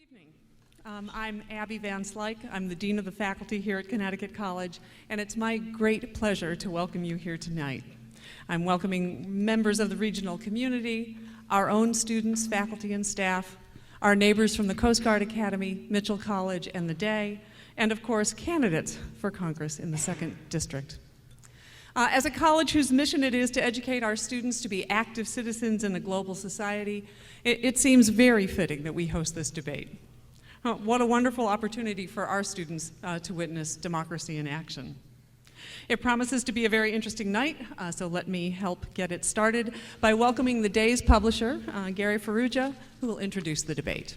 evening. I'm Abby Van Slyke. I'm the Dean of the Faculty here at Connecticut College, and it's my great pleasure to welcome you here tonight. I'm welcoming members of the regional community, our own students, faculty, and staff, our neighbors from the Coast Guard Academy, Mitchell College, and the Day, and of course, candidates for Congress in the 2nd District. As a college whose mission it is to educate our students to be active citizens in a global society, it seems very fitting that we host this debate. What a wonderful opportunity for our students to witness democracy in action. It promises to be a very interesting night, so let me help get it started by welcoming the Day's publisher, Gary Ferrugia, who will introduce the debate.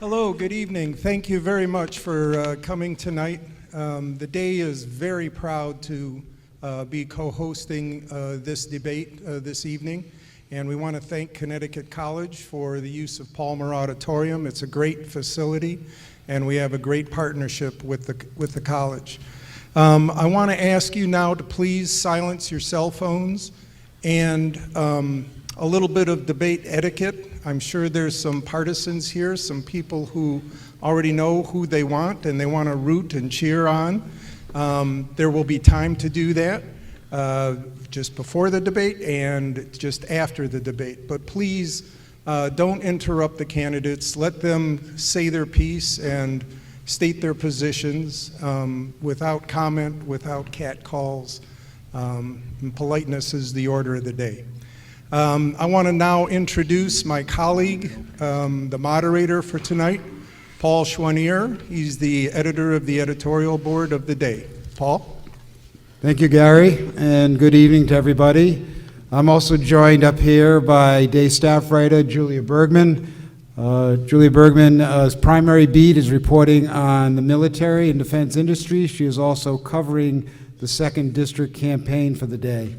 Hello, good evening. Thank you very much for coming tonight. The Day is very proud to be co-hosting this debate this evening, and we want to thank Connecticut College for the use of Palmer Auditorium. It's a great facility, and we have a great partnership with the college. I want to ask you now to please silence your cell phones and a little bit of debate etiquette. I'm sure there's some partisans here, some people who already know who they want and they want to root and cheer on. There will be time to do that just before the debate and just after the debate. But please don't interrupt the candidates. Let them say their piece and state their positions without comment, without catcalls. And politeness is the order of the day. I want to now introduce my colleague, the moderator for tonight, Paul Schwanier. He's the editor of the editorial board of the Day. Paul? Thank you, Gary, and good evening to everybody. I'm also joined up here by Day staff writer Julia Bergman. Julia Bergman's primary beat is reporting on the military and defense industry. She is also covering the 2nd District campaign for the Day.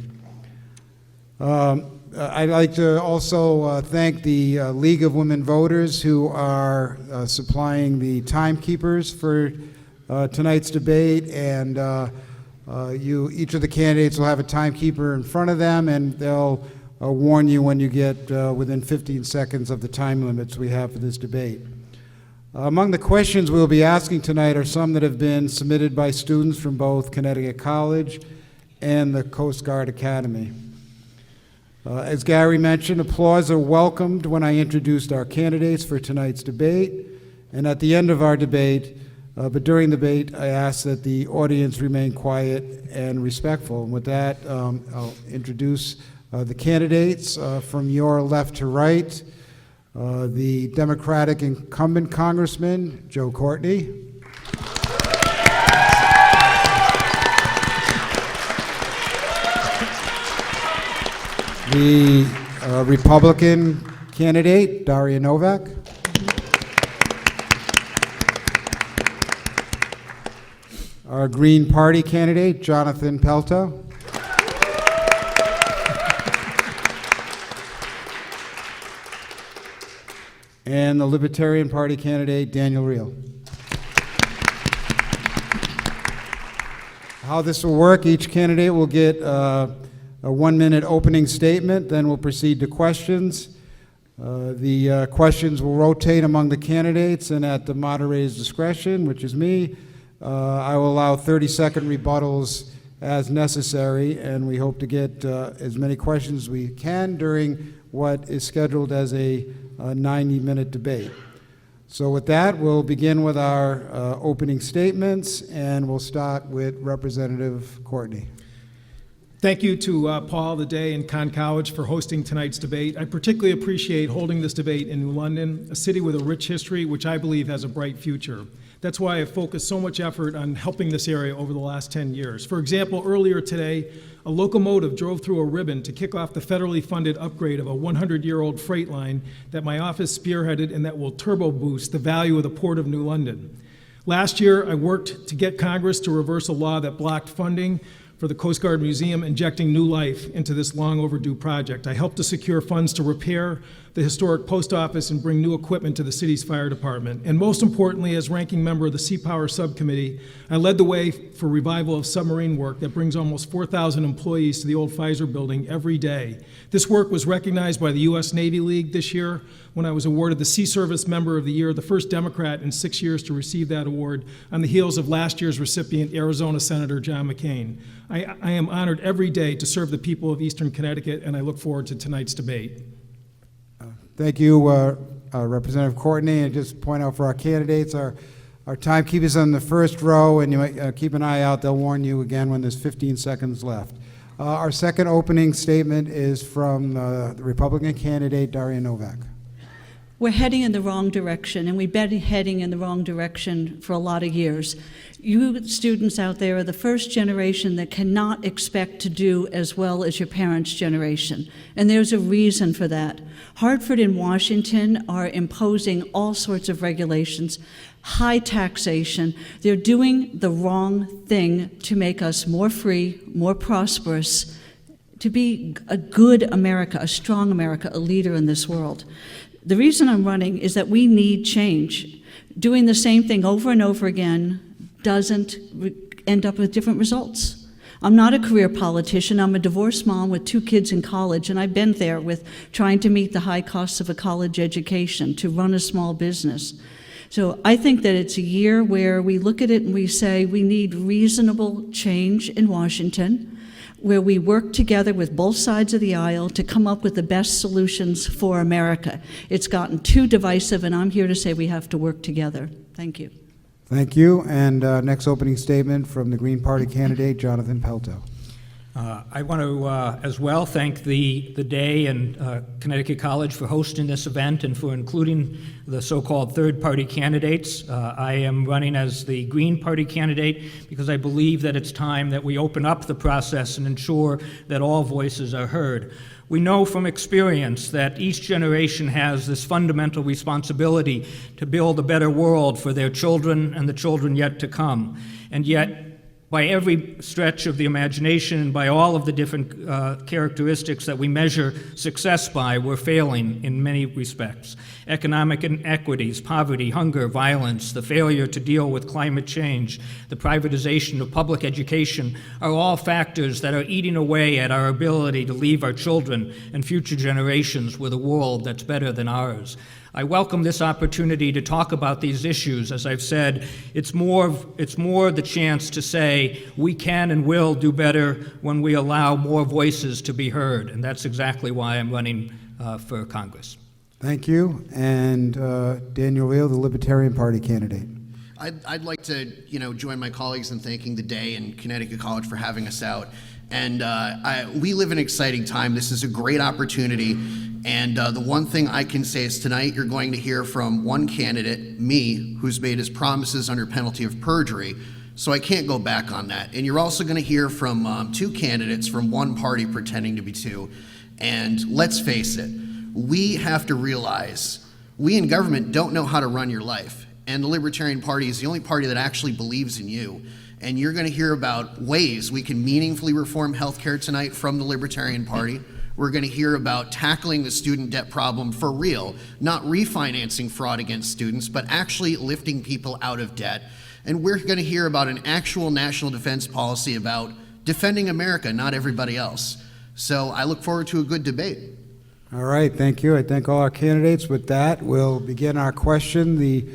I'd like to also thank the League of Women Voters who are supplying the timekeepers for tonight's debate, and each of the candidates will have a timekeeper in front of them, and they'll warn you when you get within 15 seconds of the time limits we have for this debate. Among the questions we'll be asking tonight are some that have been submitted by students from both Connecticut College and the Coast Guard Academy. As Gary mentioned, applause are welcomed when I introduced our candidates for tonight's debate, and at the end of our debate, but during the debate, I ask that the audience remain quiet and respectful. And with that, I'll introduce the candidates from your left to right. The Democratic incumbent Congressman, Joe Courtney. The Republican candidate, Daria Novak. Our Green Party candidate, Jonathan Pelto. And the Libertarian Party candidate, Daniel Reale. How this will work, each candidate will get a 1-minute opening statement, then we'll proceed to questions. The questions will rotate among the candidates, and at the moderator's discretion, which is me, I will allow 30-second rebuttals as necessary, and we hope to get as many questions as we can during what is scheduled as a 90-minute debate. So with that, we'll begin with our opening statements, and we'll start with Representative Courtney. Thank you to Paul, the Day, and Conn College for hosting tonight's debate. I particularly appreciate holding this debate in New London, a city with a rich history, which I believe has a bright future. That's why I've focused so much effort on helping this area over the last 10 years. For example, earlier today, a locomotive drove through a ribbon to kick off the federally funded upgrade of a 100-year-old freight line that my office spearheaded and that will turbo boost the value of the Port of New London. Last year, I worked to get Congress to reverse a law that blocked funding for the Coast Guard Museum injecting new life into this long overdue project. I helped to secure funds to repair the historic post office and bring new equipment to the city's fire department. And most importantly, as ranking member of the Sea Power Subcommittee, I led the way for revival of submarine work that brings almost 4,000 employees to the old Pfizer building every day. This work was recognized by the U.S. Navy League this year when I was awarded the Sea Service Member of the Year, the first Democrat in 6 years to receive that award, on the heels of last year's recipient, Arizona Senator John McCain. I am honored every day to serve the people of Eastern Connecticut, and I look forward to tonight's debate. Thank you, Representative Courtney. And just point out for our candidates, our timekeepers on the first row, and you might keep an eye out. They'll warn you again when there's 15 seconds left. Our second opening statement is from the Republican candidate, Daria Novak. We're heading in the wrong direction, and we've been heading in the wrong direction for a lot of years. You students out there are the first generation that cannot expect to do as well as your parents' generation, and there's a reason for that. Hartford and Washington are imposing all sorts of regulations, high taxation. They're doing the wrong thing to make us more free, more prosperous, to be a good America, a strong America, a leader in this world. The reason I'm running is that we need change. Doing the same thing over and over again doesn't end up with different results. I'm not a career politician. I'm a divorced mom with 2 kids in college, and I've been there with trying to meet the high costs of a college education, to run a small business. So I think that it's a year where we look at it and we say we need reasonable change in Washington, where we work together with both sides of the aisle to come up with the best solutions for America. It's gotten too divisive, and I'm here to say we have to work together. Thank you. Thank you. And next opening statement from the Green Party candidate, Jonathan Pelto. I want to as well thank the Day and Connecticut College for hosting this event and for including the so-called third-party candidates. I am running as the Green Party candidate because I believe that it's time that we open up the process and ensure that all voices are heard. We know from experience that each generation has this fundamental responsibility to build a better world for their children and the children yet to come. And yet, by every stretch of the imagination and by all of the different characteristics that we measure success by, we're failing in many respects. Economic inequities, poverty, hunger, violence, the failure to deal with climate change, the privatization of public education are all factors that are eating away at our ability to leave our children and future generations with a world that's better than ours. I welcome this opportunity to talk about these issues. As I've said, it's more the chance to say we can and will do better when we allow more voices to be heard, and that's exactly why I'm running for Congress. Thank you. And Daniel Reale, the Libertarian Party candidate. I'd like to, join my colleagues in thanking the Day and Connecticut College for having us out. And we live in an exciting time. This is a great opportunity. And the one thing I can say is tonight you're going to hear from one candidate, me, who's made his promises under penalty of perjury. So I can't go back on that. And you're also going to hear from 2 candidates from one party pretending to be 2. And let's face it, we have to realize we in government don't know how to run your life. And the Libertarian Party is the only party that actually believes in you. And you're going to hear about ways we can meaningfully reform healthcare tonight from the Libertarian Party. We're going to hear about tackling the student debt problem for real, not refinancing fraud against students, but actually lifting people out of debt. And we're going to hear about an actual national defense policy about defending America, not everybody else. So I look forward to a good debate. All right, thank you. I thank all our candidates. With that, we'll begin our question. The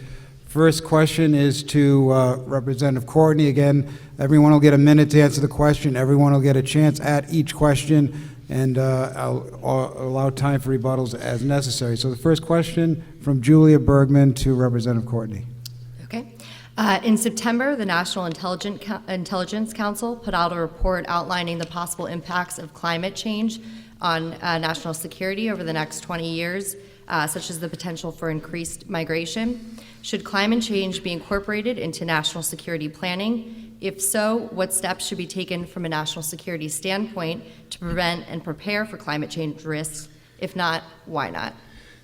first question is to Representative Courtney. Again, everyone will get a minute to answer the question. Everyone will get a chance at each question, and I'll allow time for rebuttals as necessary. So the first question from Julia Bergman to Representative Courtney. Okay. In September, the National Intelligence Council put out a report outlining the possible impacts of climate change on national security over the next 20 years, such as the potential for increased migration. Should climate change be incorporated into national security planning? If so, what steps should be taken from a national security standpoint to prevent and prepare for climate change risks? If not, why not?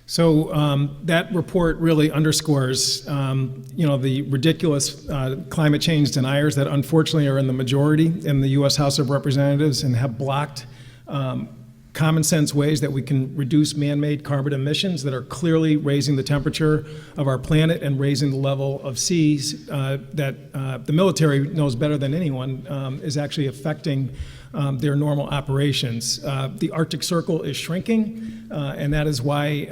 So that report really underscores, the ridiculous climate change deniers that unfortunately are in the majority in the U.S. House of Representatives and have blocked common sense ways that we can reduce man-made carbon emissions that are clearly raising the temperature of our planet and raising the level of seas that the military knows better than anyone is actually affecting their normal operations. The Arctic Circle is shrinking, and that is why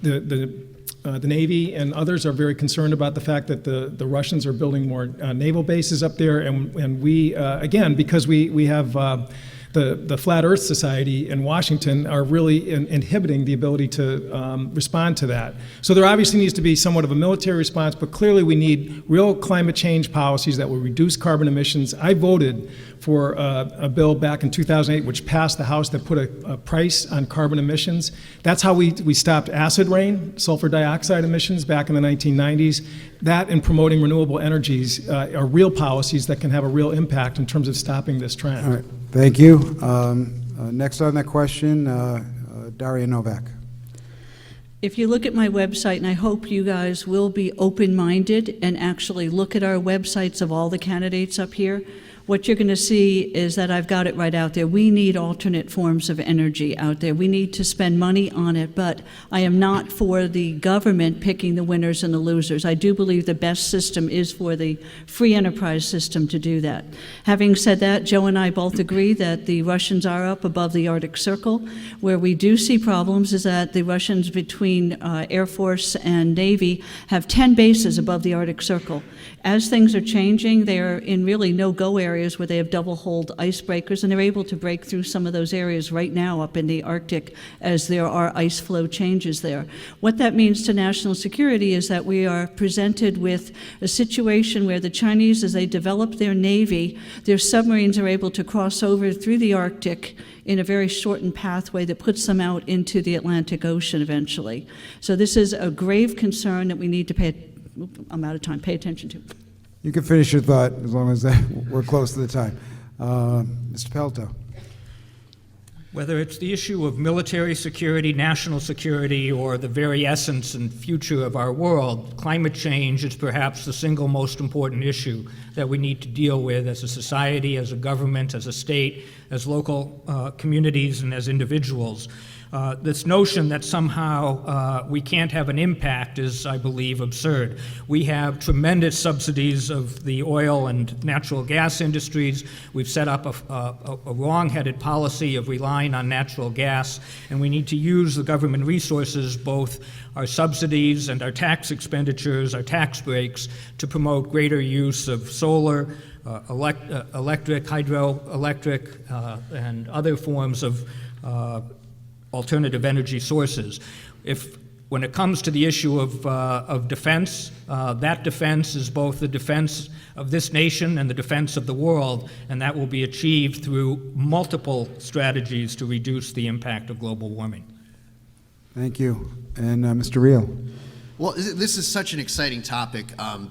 the Navy and others are very concerned about the fact that the Russians are building more naval bases up there, and we, again, because we have the Flat Earth Society in Washington are really inhibiting the ability to respond to that. So there obviously needs to be somewhat of a military response, but clearly we need real climate change policies that will reduce carbon emissions. I voted for a bill back in 2008 which passed the House that put a price on carbon emissions. That's how we stopped acid rain, sulfur dioxide emissions back in the 1990s. That and promoting renewable energies are real policies that can have a real impact in terms of stopping this trend. All right, thank you. Next on that question, Daria Novak. If you look at my website, and I hope you guys will be open-minded and actually look at our websites of all the candidates up here, what you're going to see is that I've got it right out there. We need alternate forms of energy out there. We need to spend money on it, but I am not for the government picking the winners and the losers. I do believe the best system is for the free enterprise system to do that. Having said that, Joe and I both agree that the Russians are up above the Arctic Circle. Where we do see problems is that the Russians between Air Force and Navy have 10 bases above the Arctic Circle. As things are changing, they are in really no-go areas where they have double-hulled icebreakers, and they're able to break through some of those areas right now up in the Arctic as there are ice flow changes there. What that means to national security is that we are presented with a situation where the Chinese, as they develop their navy, their submarines are able to cross over through the Arctic in a very shortened pathway that puts them out into the Atlantic Ocean eventually. So this is a grave concern that we need to I'm out of time. Pay attention to. You can finish your thought as long as we're close to the time. Mr. Pelto. Whether it's the issue of military security, national security, or the very essence and future of our world, climate change is perhaps the single most important issue that we need to deal with as a society, as a government, as a state, as local communities, and as individuals. This notion that somehow we can't have an impact is, I believe, absurd. We have tremendous subsidies of the oil and natural gas industries. We've set up a wrong-headed policy of relying on natural gas, and we need to use the government resources, both our subsidies and our tax expenditures, our tax breaks, to promote greater use of solar, electric, hydroelectric, and other forms of alternative energy sources. When it comes to the issue of defense, that defense is both the defense of this nation and the defense of the world, and that will be achieved through multiple strategies to reduce the impact of global warming. Thank you. And Mr. Reale. Well, this is such an exciting topic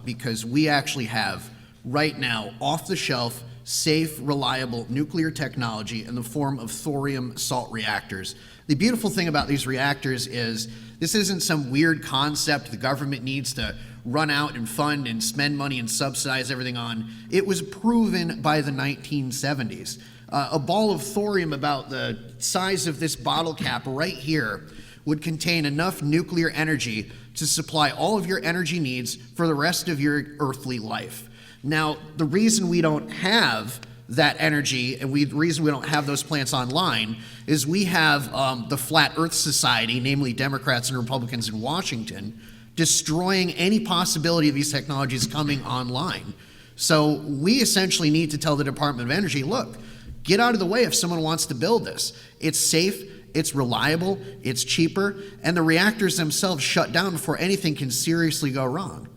because we actually have right now off-the-shelf, safe, reliable nuclear technology in the form of thorium salt reactors. The beautiful thing about these reactors is this isn't some weird concept the government needs to run out and fund and spend money and subsidize everything on. It was proven by the 1970s. A ball of thorium about the size of this bottle cap right here would contain enough nuclear energy to supply all of your energy needs for the rest of your earthly life. Now, the reason we don't have that energy and the reason we don't have those plants online is we have the Flat Earth Society, namely Democrats and Republicans in Washington, destroying any possibility of these technologies coming online. So we essentially need to tell the Department of Energy, look, get out of the way if someone wants to build this. It's safe, it's reliable, it's cheaper, and the reactors themselves shut down before anything can seriously go wrong.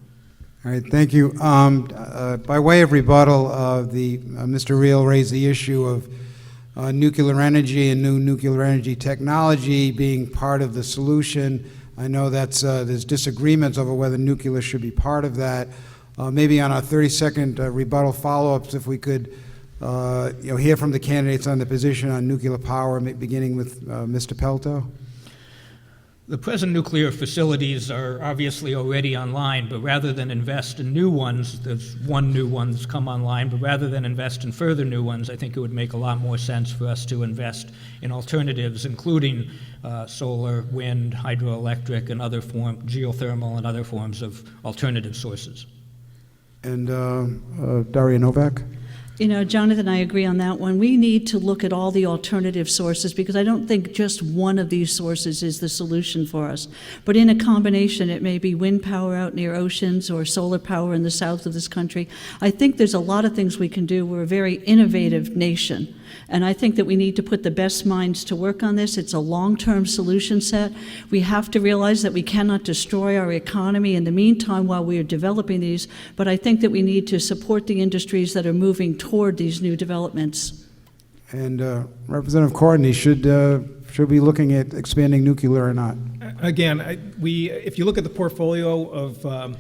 All right, thank you. By way of rebuttal, Mr. Reale raised the issue of nuclear energy and new nuclear energy technology being part of the solution. I know there's disagreements over whether nuclear should be part of that. Maybe on our 30-second rebuttal follow-ups, if we could hear from the candidates on the position on nuclear power, beginning with Mr. Pelto. The present nuclear facilities are obviously already online, but rather than invest in new ones, there's one new one that's come online, but rather than invest in further new ones, I think it would make a lot more sense for us to invest in alternatives, including solar, wind, hydroelectric, and other geothermal and other forms of alternative sources. And Daria Novak? You know, Jonathan, I agree on that one. We need to look at all the alternative sources because I don't think just one of these sources is the solution for us. But in a combination, it may be wind power out near oceans or solar power in the south of this country. I think there's a lot of things we can do. We're a very innovative nation. And I think that we need to put the best minds to work on this. It's a long-term solution set. We have to realize that we cannot destroy our economy in the meantime while we are developing these, but I think that we need to support the industries that are moving toward these new developments. And Representative Courtney, should we be looking at expanding nuclear or not? Again, if you look at the portfolio of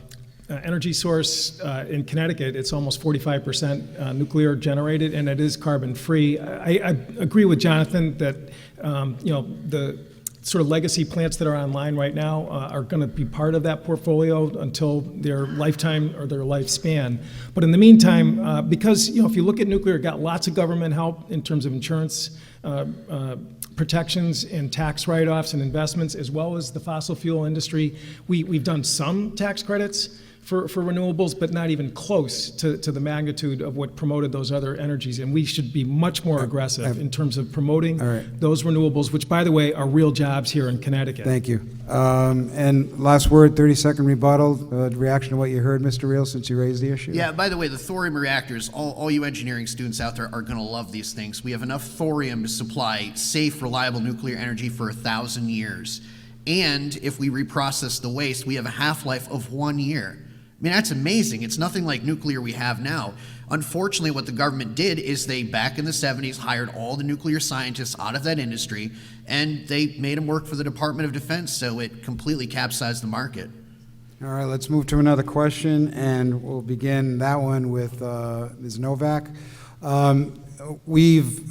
energy source in Connecticut, it's almost 45% nuclear generated, and it is carbon-free. I agree with Jonathan that the sort of legacy plants that are online right now are going to be part of that portfolio until their lifetime or their lifespan. But in the meantime, because if you look at nuclear, it got lots of government help in terms of insurance protections and tax write-offs and investments, as well as the fossil fuel industry. We've done some tax credits for renewables, but not even close to the magnitude of what promoted those other energies. And we should be much more aggressive in terms of promoting those renewables, which, by the way, are real jobs here in Connecticut. Thank you. And last word, 30-second rebuttal, reaction to what you heard, Mr. Reale, since you raised the issue. Yeah, by the way, the thorium reactors, all you engineering students out there are going to love these things. We have enough thorium to supply safe, reliable nuclear energy for 1,000 years. And if we reprocess the waste, we have a half-life of 1 year. I mean, that's amazing. It's nothing like nuclear we have now. Unfortunately, what the government did is they, back in the 70s, hired all the nuclear scientists out of that industry, and they made them work for the Department of Defense, so it completely capsized the market. All right, let's move to another question, and we'll begin that one with Ms. Novak. We've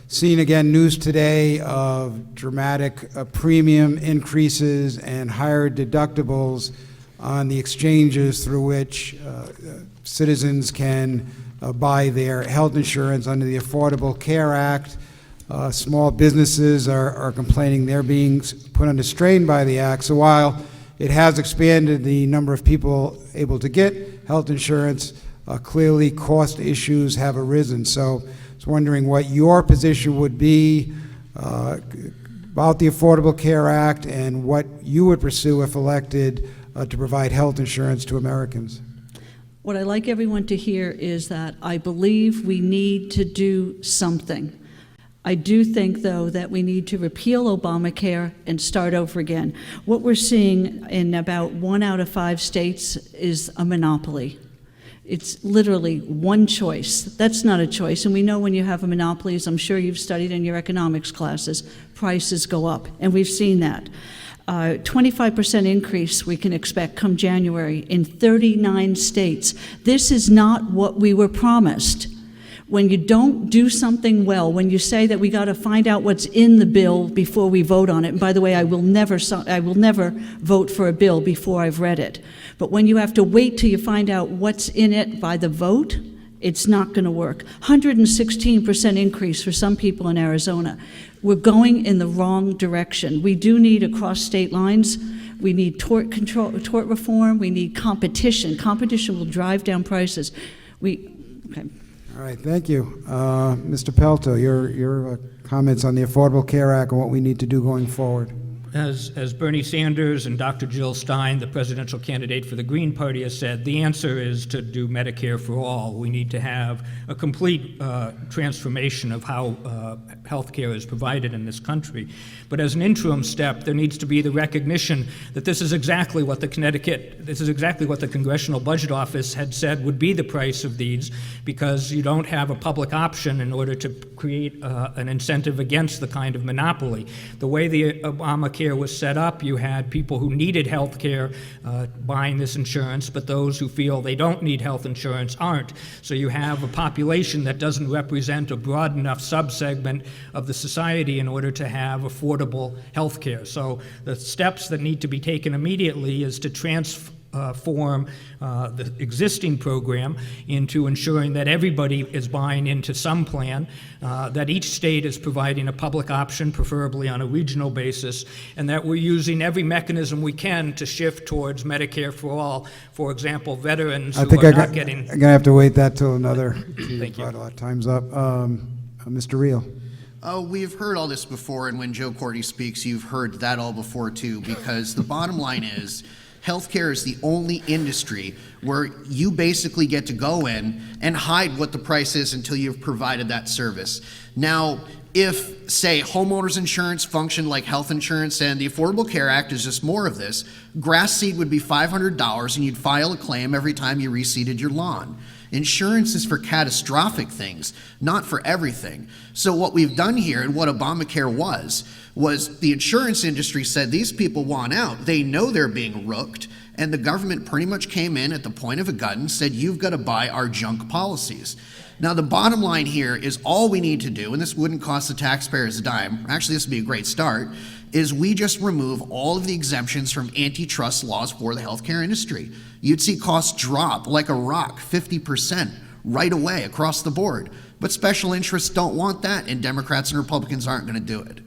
seen, again, news today of dramatic premium increases and higher deductibles on the exchanges through which citizens can buy their health insurance under the Affordable Care Act. Small businesses are complaining they're being put under strain by the act. So while it has expanded the number of people able to get health insurance, clearly cost issues have arisen. So I was wondering what your position would be about the Affordable Care Act and what you would pursue if elected to provide health insurance to Americans. What I'd like everyone to hear is that I believe we need to do something. I do think, though, that we need to repeal Obamacare and start over again. What we're seeing in about 1 out of 5 states is a monopoly. It's literally one choice. That's not a choice. And we know when you have a monopoly, as I'm sure you've studied in your economics classes, prices go up. And we've seen that. 25% increase we can expect come January in 39 states. This is not what we were promised. When you don't do something well, when you say that we got to find out what's in the bill before we vote on it, and by the way, I will never vote for a bill before I've read it. But when you have to wait till you find out what's in it by the vote, it's not going to work. 116% increase for some people in Arizona. We're going in the wrong direction. We do need, across state lines, we need tort reform, we need competition. Competition will drive down prices. Okay. All right, thank you. Mr. Pelto, your comments on the Affordable Care Act and what we need to do going forward. As Bernie Sanders and Dr. Jill Stein, the presidential candidate for the Green Party, has said, the answer is to do Medicare for all. We need to have a complete transformation of how health care is provided in this country. But as an interim step, there needs to be the recognition that this is exactly what the Congressional Budget Office had said would be the price of these, because you don't have a public option in order to create an incentive against the kind of monopoly. The way the Obamacare Obamacare was set up, you had people who needed health care buying this insurance, but those who feel they don't need health insurance aren't. So you have a population that doesn't represent a broad enough subsegment of the society in order to have affordable health care. So the steps that need to be taken immediately is to transform the existing program into ensuring that everybody is buying into some plan, that each state is providing a public option, preferably on a regional basis, and that we're using every mechanism we can to shift towards Medicare for all. For example, veterans who are not getting... I'm going to have to wait that till another... Thank you. Time's up. Mr. Reale. Oh, we've heard all this before, and when Joe Courtney speaks, you've heard that all before too, because the bottom line is healthcare is the only industry where you basically get to go in and hide what the price is until you've provided that service. Now, if, say, homeowners insurance functioned like health insurance and the Affordable Care Act is just more of this, grass seed would be $500 and you'd file a claim every time you reseeded your lawn. Insurance is for catastrophic things, not for everything. So what we've done here and what Obamacare was the insurance industry said these people want out. They know they're being rooked, and the government pretty much came in at the point of a gun and said, you've got to buy our junk policies. Now, the bottom line here is all we need to do, and this wouldn't cost the taxpayers a dime, actually this would be a great start, is we just remove all of the exemptions from antitrust laws for the healthcare industry. You'd see costs drop like a rock, 50% right away across the board. But special interests don't want that, and Democrats and Republicans aren't going to do it.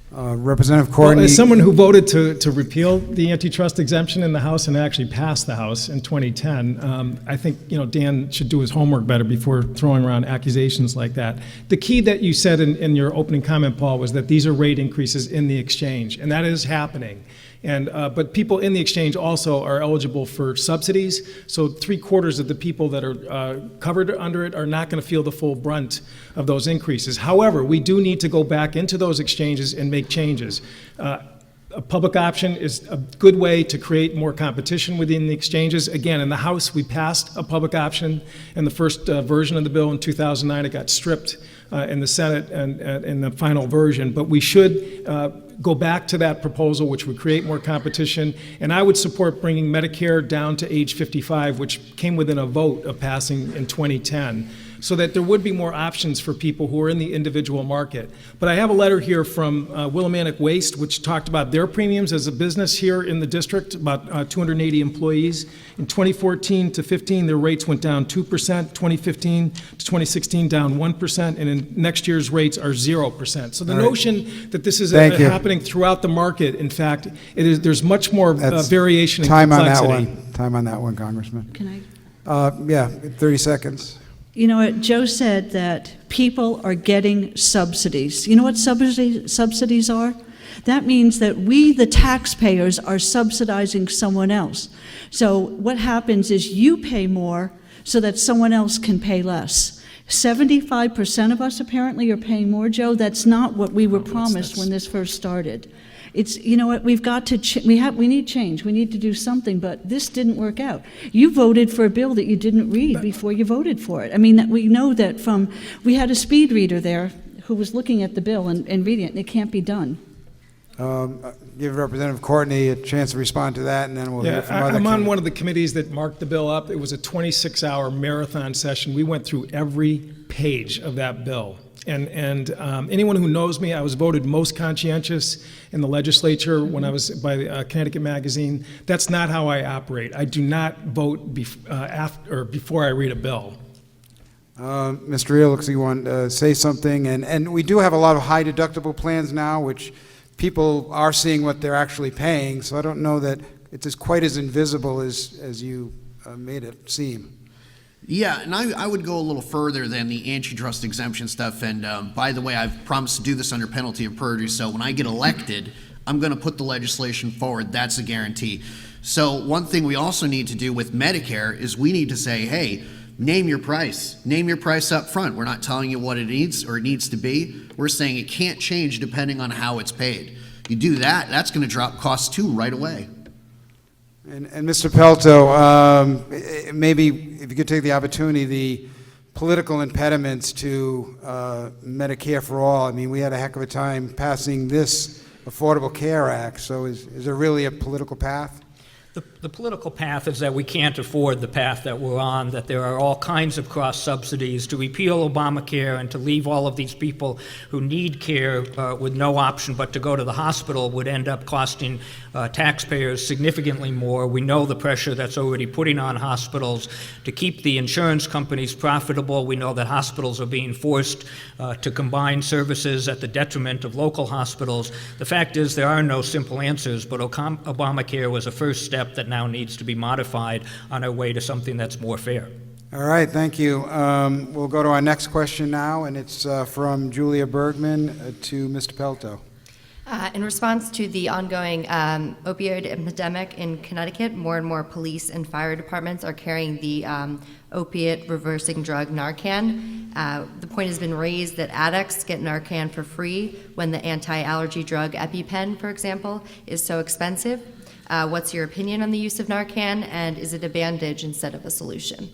Representative Well, Courtney. as someone who voted to repeal the antitrust exemption in the House and actually passed the House in 2010, I think Dan should do his homework better before throwing around accusations like that. The key that you said in your opening comment, Paul, was that these are rate increases in the exchange, and that is happening. But people in the exchange also are eligible for subsidies, so 3/4 of the people that are covered under it are not going to feel the full brunt of those increases. However, we do need to go back into those exchanges and make changes. A public option is a good way to create more competition within the exchanges. Again, in the House, we passed a public option in the first version of the bill in 2009. It got stripped in the Senate and in the final version, but we should go back to that proposal, which would create more competition. And I would support bringing Medicare down to age 55, which came within a vote of passing in 2010, so that there would be more options for people who are in the individual market. But I have a letter here from Willimantic Waste, which talked about their premiums as a business here in the district, about 280 employees. In 2014 to 15, their rates went down 2%, 2015 to 2016 down 1%, and in next year's rates are 0%. So the notion that this is happening throughout the market, in fact, there's much more variation and complexity. Time on that one, Congressman. Can I? Yeah, 30 seconds. You know what, Joe said that people are getting subsidies. You know what subsidies are? That means that we, the taxpayers, are subsidizing someone else. So what happens is you pay more so that someone else can pay less. 75% of us apparently are paying more, Joe. That's not what we were promised when this first started. It's, you know what, we've got to, we need change. We need to do something, but this didn't work out. You voted for a bill that you didn't read before you voted for it. I mean, that we know that from, we had a speed reader there who was looking at the bill and reading it, and it can't be done. Give Representative Courtney a chance to respond to that, and then we'll hear from other I'm on one of the committees that marked the bill up. It was a 26-hour marathon session. We went through every page of that bill. And anyone who knows me, I was voted most conscientious in the legislature when I was by Connecticut Magazine. That's not how I operate. I do not vote before I read a bill. Mr. Reale, looks like you want to say something. And we do have a lot of high deductible plans now, which people are seeing what they're actually paying. So I don't know that it's quite as invisible as you made it seem. Yeah, and I would go a little further than the antitrust exemption stuff. And by the way, I've promised to do this under penalty of perjury. So when I get elected, I'm going to put the legislation forward. That's a guarantee. So one thing we also need to do with Medicare is we need to say, hey, name your price. Name your price up front. We're not telling you what it needs or it needs to be. We're saying it can't change depending on how it's paid. You do that, that's going to drop costs too right away. And Mr. Pelto, maybe if you could take the opportunity, the political impediments to Medicare for all. I mean, we had a heck of a time passing this Affordable Care Act. So is there really a political path? The political path is that we can't afford the path that we're on, that there are all kinds of cross subsidies. To repeal Obamacare and to leave all of these people who need care with no option but to go to the hospital would end up costing taxpayers significantly more. We know the pressure that's already putting on hospitals to keep the insurance companies profitable. We know that hospitals are being forced to combine services at the detriment of local hospitals. The fact is there are no simple answers, but Obamacare was a first step that now needs to be modified on our way to something that's more fair. All right, thank you. We'll go to our next question now, and it's from Julia Bergman to Mr. Pelto. In response to the ongoing opioid epidemic in Connecticut, more and more police and fire departments are carrying the opiate-reversing drug Narcan. The point has been raised that addicts get Narcan for free when the anti-allergy drug EpiPen, for example, is so expensive. What's your opinion on the use of Narcan, and is it a bandage instead of a solution?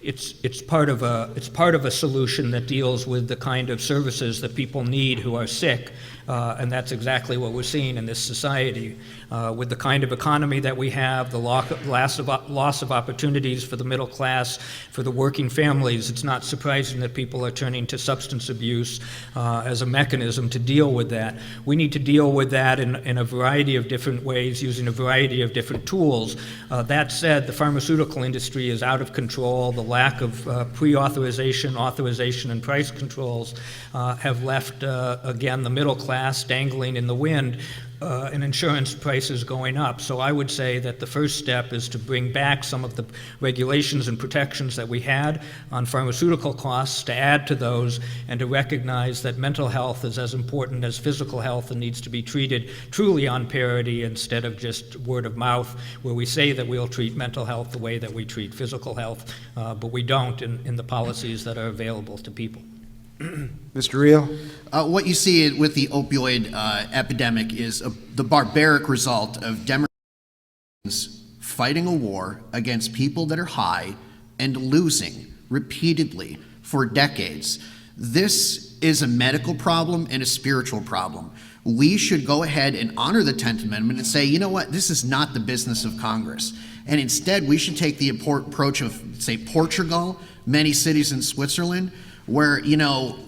It's part of a solution that deals with the kind of services that people need who are sick, and that's exactly what we're seeing in this society. With the kind of economy that we have, the loss of opportunities for the middle class, for the working families, it's not surprising that people are turning to substance abuse as a mechanism to deal with that. We need to deal with that in a variety of different ways, using a variety of different tools. That said, the pharmaceutical industry is out of control. The lack of pre-authorization, authorization, and price controls have left, again, the middle class dangling in the wind, and insurance prices going up. So I would say that the first step is to bring back some of the regulations and protections that we had on pharmaceutical costs, to add to those, and to recognize that mental health is as important as physical health and needs to be treated truly on parity instead of just word of mouth, where we say that we'll treat mental health the way that we treat physical health, but we don't in the policies that are available to people. Mr. Reale? What you see with the opioid epidemic is the barbaric result of Democrats fighting a war against people that are high and losing repeatedly for decades. This is a medical problem and a spiritual problem. We should go ahead and honor the 10th Amendment and say, you know what, this is not the business of Congress. And instead, we should take the approach of, say, Portugal, many cities in Switzerland, where,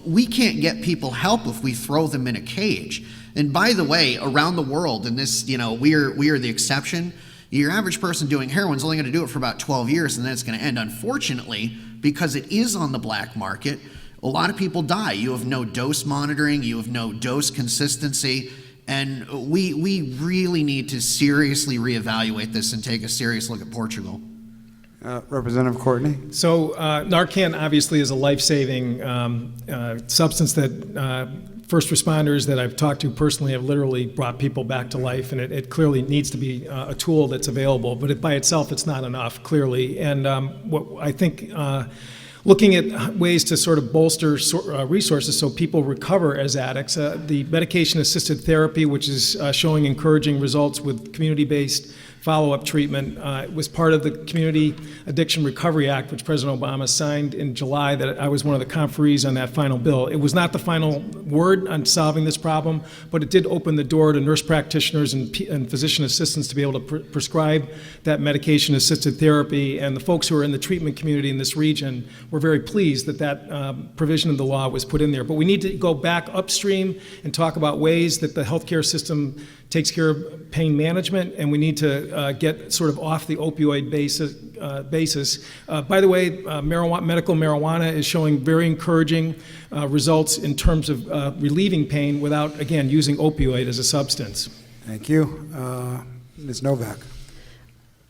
we can't get people help if we throw them in a cage. And by the way, around the world, and this, we are the exception, your average person doing heroin is only going to do it for about 12 years, and then it's going to end. Unfortunately, because it is on the black market, a lot of people die. You have no dose monitoring, you have no dose consistency, and we really need to seriously reevaluate this and take a serious look at Portugal. Representative Courtney? So Narcan obviously is a life-saving substance that first responders that I've talked to personally have literally brought people back to life, and it clearly needs to be a tool that's available, but by itself it's not enough, clearly. And what I think looking at ways to sort of bolster resources so people recover as addicts, the medication-assisted therapy, which is showing encouraging results with community-based follow-up treatment, was part of the Community Addiction Recovery Act, which President Obama signed in July, that I was one of the conferees on that final bill. It was not the final word on solving this problem, but it did open the door to nurse practitioners and physician assistants to be able to prescribe that medication-assisted therapy, and the folks who are in the treatment community in this region were very pleased that that provision of the law was put in there. But we need to go back upstream and talk about ways that the healthcare system takes care of pain management, and we need to get sort of off the opioid basis. By the way, medical marijuana is showing very encouraging results in terms of relieving pain without, again, using opioid as a substance. Thank you. Ms. Novak.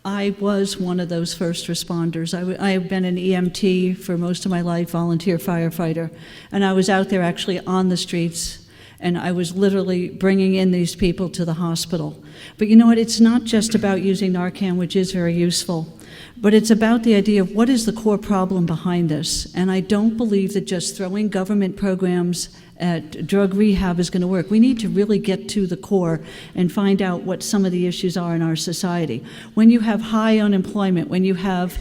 I was one of those first responders. I have been an EMT for most of my life, volunteer firefighter, and I was out there actually on the streets, and I was literally bringing in these people to the hospital. But you know what? It's not just about using Narcan, which is very useful, but it's about the idea of what is the core problem behind this. And I don't believe that just throwing government programs at drug rehab is going to work. We need to really get to the core and find out what some of the issues are in our society. When you have high unemployment, when you have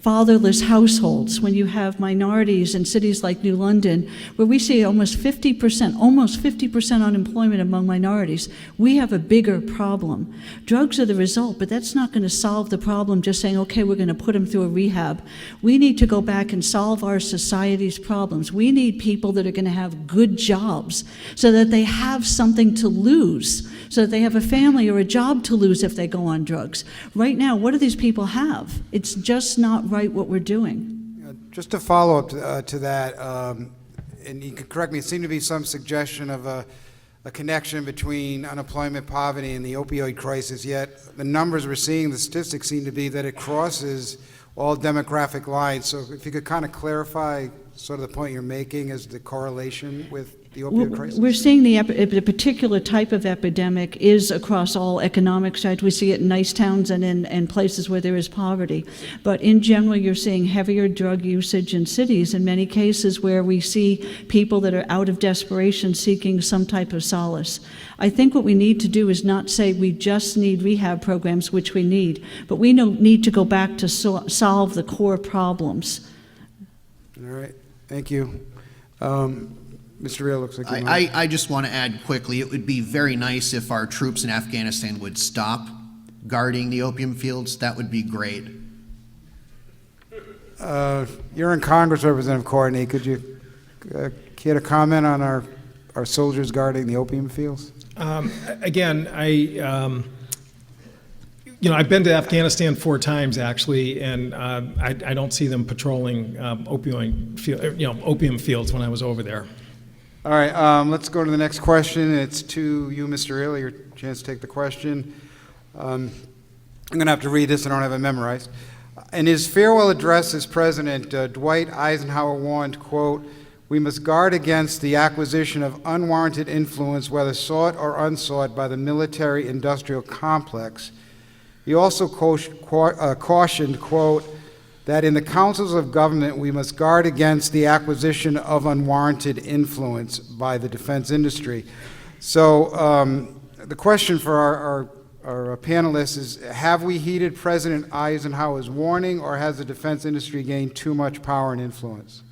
fatherless households, when you have minorities in cities like New London, where we see almost 50% unemployment among minorities, we have a bigger problem. Drugs are the result, but that's not going to solve the problem just saying, okay, we're going to put them through a rehab. We need to go back and solve our society's problems. We need people that are going to have good jobs so that they have something to lose, so that they have a family or a job to lose if they go on drugs. Right now, what do these people have? It's just not right what we're doing. Just to follow up to that, and you can correct me, it seemed to be some suggestion of a connection between unemployment, poverty, and the opioid crisis, yet the numbers we're seeing, the statistics seem to be that it crosses all demographic lines. So if you could kind of clarify sort of the point you're making as the correlation with the opioid crisis? We're seeing the particular type of epidemic is across all economic sites. We see it in nice towns and in places where there is poverty. But in general, you're seeing heavier drug usage in cities in many cases where we see people that are out of desperation seeking some type of solace. I think what we need to do is not say we just need rehab programs, which we need, but we need to go back to solve the core problems. All right, thank you. Mr. Reale, looks like you I just want to add quickly, it would be very nice if our troops in Afghanistan would stop guarding the opium fields. That would be great. You're in Congress, Representative Courtney. Could you care to comment on our soldiers guarding the opium fields? Again, I've been to Afghanistan 4 times actually, and I don't see them patrolling opium fields when I was over there. All right, let's go to the next question. It's to you, Mr. Reale. Your chance to take the question. I'm going to have to read this. I don't have it memorized. In his farewell address as president, Dwight Eisenhower warned, quote, "We must guard against the acquisition of unwarranted influence, whether sought or unsought, by the military-industrial complex." He also cautioned, quote, that in the councils of government we must guard against the acquisition of unwarranted influence by the defense industry. So the question for our panelists is, have we heeded President Eisenhower's warning, or has the defense industry gained too much power and influence?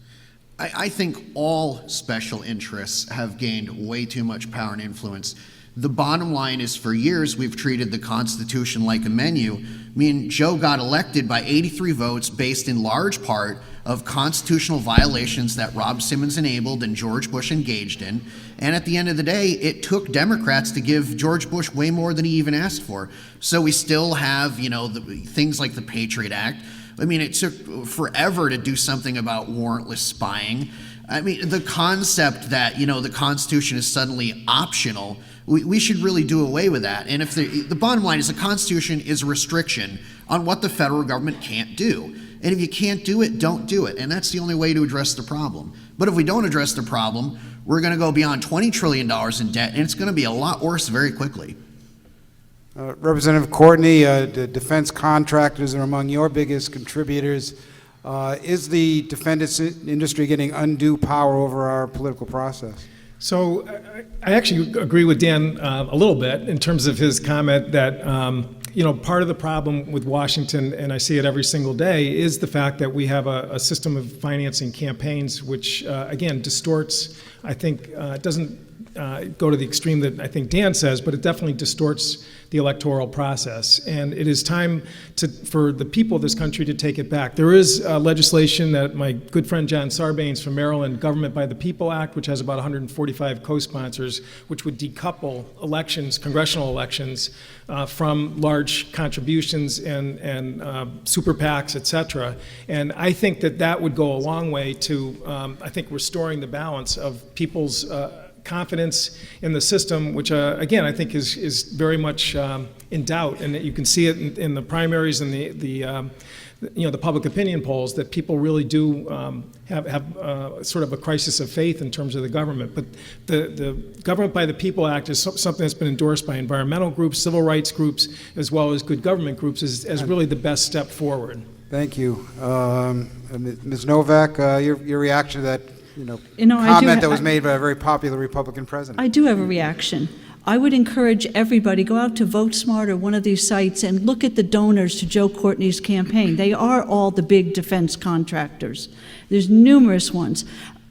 I think all special interests have gained way too much power and influence. The bottom line is, for years, we've treated the Constitution like a menu. Me and Joe got elected by 83 votes based in large part of constitutional violations that Rob Simmons enabled and George Bush engaged in. And at the end of the day, it took Democrats to give George Bush way more than he even asked for. So we still have, things like the Patriot Act. I mean, it took forever to do something about warrantless spying. I mean, the concept that, the Constitution is suddenly optional, we should really do away with that. And if the bottom line is, the Constitution is a restriction on what the federal government can't do. And if you can't do it, don't do it. And that's the only way to address the problem. But if we don't address the problem, we're going to go beyond $20 trillion in debt, and it's going to be a lot worse very quickly. Representative Courtney, the defense contractors are among your biggest contributors. Is the defense industry getting undue power over our political process? So I actually agree with Dan a little bit in terms of his comment that part of the problem with Washington, and I see it every single day, is the fact that we have a system of financing campaigns which, again, distorts, I think, doesn't go to the extreme that I think Dan says, but it definitely distorts the electoral process. And it is time for the people of this country to take it back. There is legislation that my good friend John Sarbanes from Maryland, Government by the People Act, which has about 145 co-sponsors, which would decouple elections, congressional elections, from large contributions and super PACs, et cetera. And I think that would go a long way to, restoring the balance of people's confidence in the system, which again I think is very much in doubt, and you can see it in the primaries and the public opinion polls that people really do have sort of a crisis of faith in terms of the government. But the Government by the People Act is something that's been endorsed by environmental groups, civil rights groups, as well as good government groups as really the best step forward. Thank you. Ms. Novak, your reaction to that You know, I do comment ha- that was made by a very popular Republican president. I do have a reaction. I would encourage everybody, go out to VoteSmart or one of these sites and look at the donors to Joe Courtney's campaign. They are all the big defense contractors. There's numerous ones.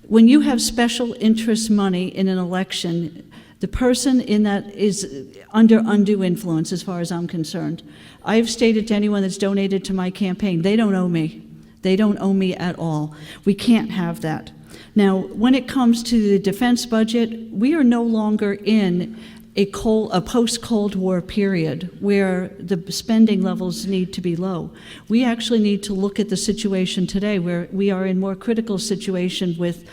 When you have special interest money in an election, the person in that is under undue influence as far as I'm concerned. I've stated to anyone that's donated to my campaign, they don't owe me. They don't owe me at all. We can't have that. Now, when it comes to the defense budget, we are no longer in a post-Cold War period where the spending levels need to be low. We actually need to look at the situation today where we are in more critical situation with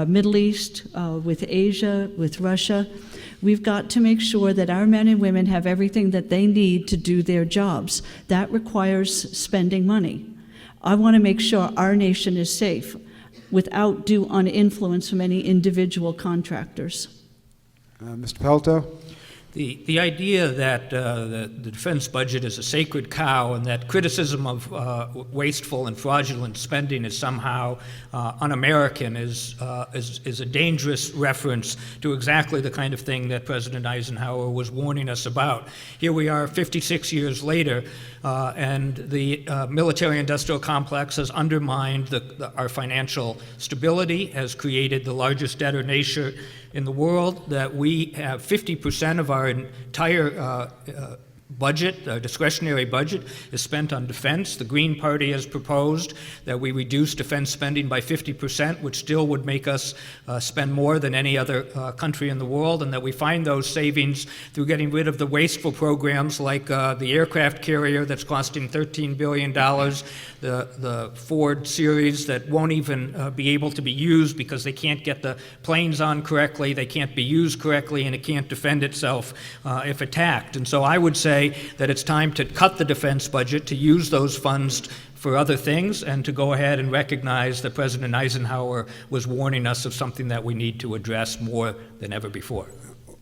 Middle East, with Asia, with Russia. We've got to make sure that our men and women have everything that they need to do their jobs. That requires spending money. I want to make sure our nation is safe without due influence from any individual contractors. Mr. Pelto? The idea that the defense budget is a sacred cow and that criticism of wasteful and fraudulent spending is somehow un-American is a dangerous reference to exactly the kind of thing that President Eisenhower was warning us about. Here we are 56 years later, and the military-industrial complex has undermined our financial stability, has created the largest debtor nation in the world, that we have 50% of our entire budget, discretionary budget, is spent on defense. The Green Party has proposed that we reduce defense spending by 50%, which still would make us spend more than any other country in the world, and that we find those savings through getting rid of the wasteful programs like the aircraft carrier that's costing $13 billion, the Ford series that won't even be able to be used because they can't get the planes on correctly, they can't be used correctly, and it can't defend itself if attacked. And so I would say that it's time to cut the defense budget, to use those funds for other things, and to go ahead and recognize that President Eisenhower was warning us of something that we need to address more than ever before.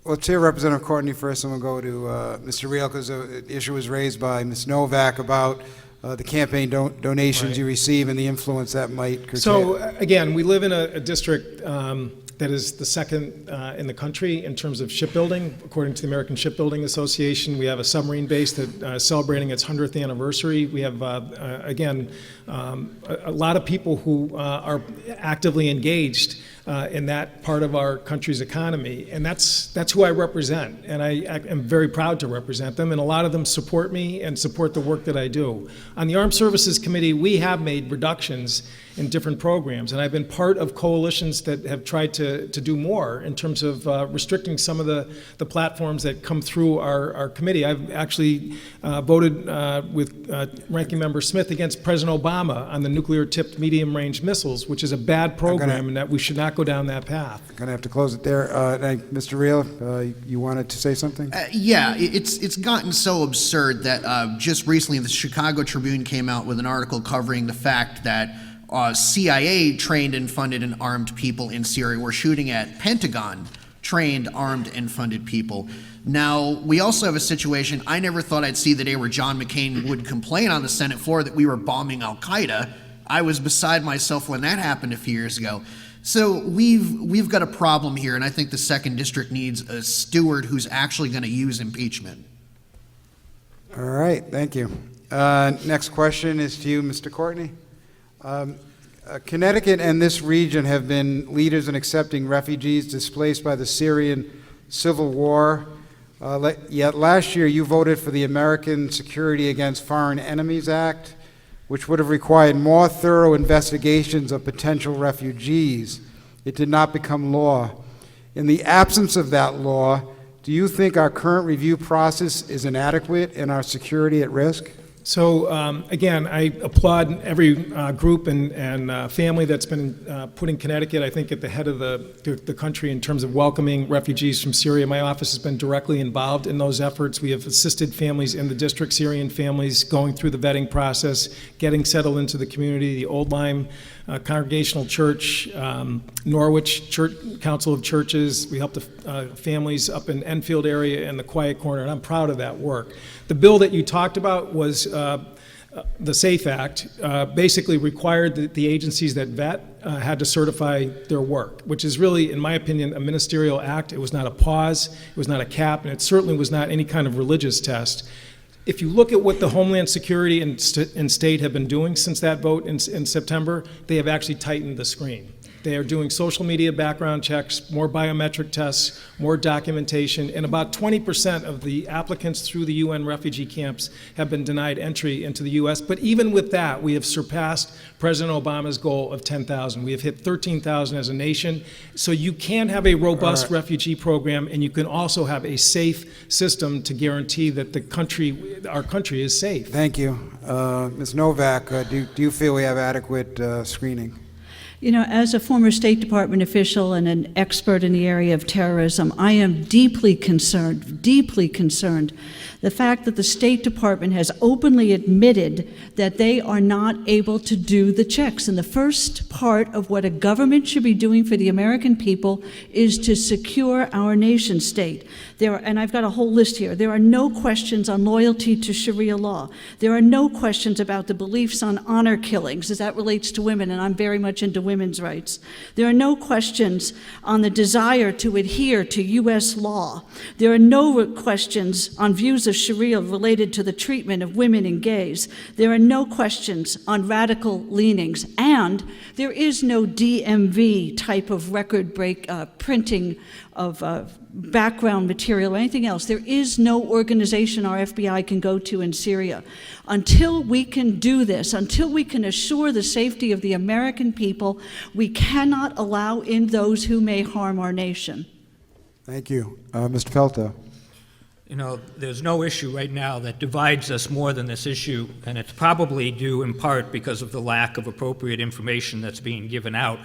Let's hear Representative Courtney first, and we'll go to Mr. Reale, because the issue was raised by Ms. Novak about the campaign donations you receive and the influence that might curtail. So again, we live in a district that is the second in the country in terms of shipbuilding. According to the American Shipbuilding Association, we have a submarine base that is celebrating its 100th anniversary. We have, again, a lot of people who are actively engaged in that part of our country's economy, and that's who I represent, and I am very proud to represent them, and a lot of them support me and support the work that I do. On the Armed Services Committee, we have made reductions in different programs, and I've been part of coalitions that have tried to do more in terms of restricting some of the platforms that come through our committee. I've actually voted with Ranking Member Smith against President Obama on the nuclear-tipped medium-range missiles, which is a bad program, and that we should not go down that path. I'm going to have to close it there. Mr. Reale, you wanted to say something? Yeah, it's gotten so absurd that just recently the Chicago Tribune came out with an article covering the fact that CIA trained and funded and armed people in Syria were shooting at Pentagon trained, armed, and funded people. Now, we also have a situation, I never thought I'd see the day where John McCain would complain on the Senate floor that we were bombing Al-Qaeda. I was beside myself when that happened a few years ago. So we've got a problem here, and I think the 2nd District needs a steward who's actually going to use impeachment. All right, thank you. Next question is to you, Mr. Courtney. Connecticut and this region have been leaders in accepting refugees displaced by the Syrian civil war. Yet last year you voted for the American Security Against Foreign Enemies Act, which would have required more thorough investigations of potential refugees. It did not become law. In the absence of that law, do you think our current review process is inadequate and our security at risk? So again, I applaud every group and family that's been putting Connecticut, I think, at the head of the country in terms of welcoming refugees from Syria. My office has been directly involved in those efforts. We have assisted families in the district, Syrian families, going through the vetting process, getting settled into the community. The Old Lyme Congregational Church, Norwich Church, Council of Churches. We helped the families up in Enfield area and the Quiet Corner, and I'm proud of that work. The bill that you talked about was the SAFE Act, basically required that the agencies that vet had to certify their work, which is really, in my opinion, a ministerial act. It was not a pause, it was not a cap, and it certainly was not any kind of religious test. If you look at what the Homeland Security and state have been doing since that vote in September, they have actually tightened the screen. They are doing social media background checks, more biometric tests, more documentation, and about 20% of the applicants through the UN refugee camps have been denied entry into the U.S. But even with that, we have surpassed President Obama's goal of 10,000. We have hit 13,000 as a nation. So you can have a robust refugee program, and you can also have a safe system to guarantee that our country is safe. Thank you. Ms. Novak, do you feel we have adequate screening? You know, as a former State Department official and an expert in the area of terrorism, I am deeply concerned. The fact that the State Department has openly admitted that they are not able to do the checks. And the first part of what a government should be doing for the American people is to secure our nation state. And I've got a whole list here. There are no questions on loyalty to Sharia law. There are no questions about the beliefs on honor killings, as that relates to women, and I'm very much into women's rights. There are no questions on the desire to adhere to U.S. law. There are no questions on views of Sharia related to the treatment of women and gays. There are no questions on radical leanings. And there is no DMV type of record break printing of background material or anything else. There is no organization our FBI can go to in Syria. Until we can do this, until we can assure the safety of the American people, we cannot allow in those who may harm our nation. Thank you. Mr. Pelto. You know, there's no issue right now that divides us more than this issue, and it's probably due in part because of the lack of appropriate information that's being given out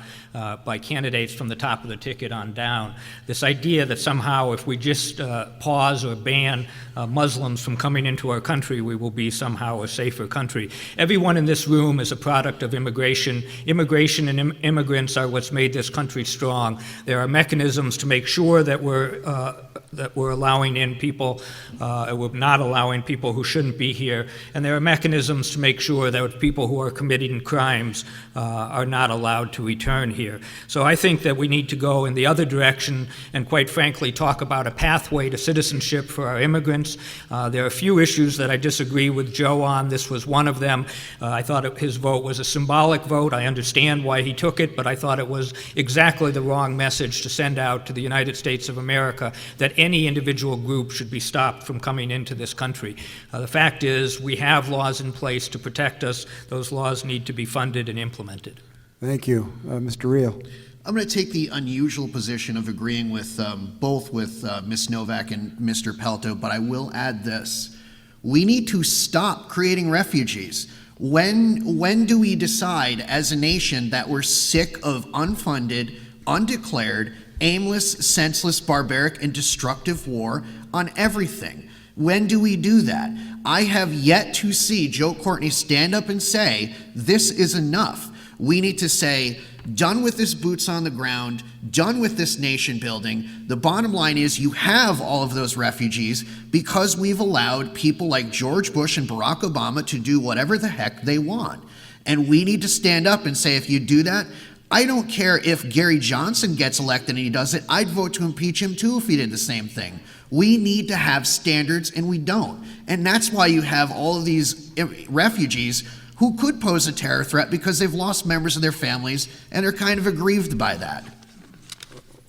by candidates from the top of the ticket on down. This idea that somehow if we just pause or ban Muslims from coming into our country, we will be somehow a safer country. Everyone in this room is a product of immigration. Immigration and immigrants are what's made this country strong. There are mechanisms to make sure that we're allowing in people, we're not allowing people who shouldn't be here, and there are mechanisms to make sure that people who are committing crimes are not allowed to return here. So I think that we need to go in the other direction and, quite frankly, talk about a pathway to citizenship for our immigrants. There are a few issues that I disagree with Joe on. This was one of them. I thought his vote was a symbolic vote. I understand why he took it, but I thought it was exactly the wrong message to send out to the United States of America that any individual group should be stopped from coming into this country. The fact is, we have laws in place to protect us. Those laws need to be funded and implemented. Thank you. Mr. Reale. I'm going to take the unusual position of agreeing with both with Ms. Novak and Mr. Pelto, but I will add this. We need to stop creating refugees. When do we decide as a nation that we're sick of unfunded, undeclared, aimless, senseless, barbaric, and destructive war on everything? When do we do that? I have yet to see Joe Courtney stand up and say, this is enough. We need to say, done with this boots on the ground, done with this nation building. The bottom line is you have all of those refugees because we've allowed people like George Bush and Barack Obama to do whatever the heck they want. And we need to stand up and say, if you do that, I don't care if Gary Johnson gets elected and he does it, I'd vote to impeach him too if he did the same thing. We need to have standards, and we don't. And that's why you have all of these refugees who could pose a terror threat because they've lost members of their families and are kind of aggrieved by that.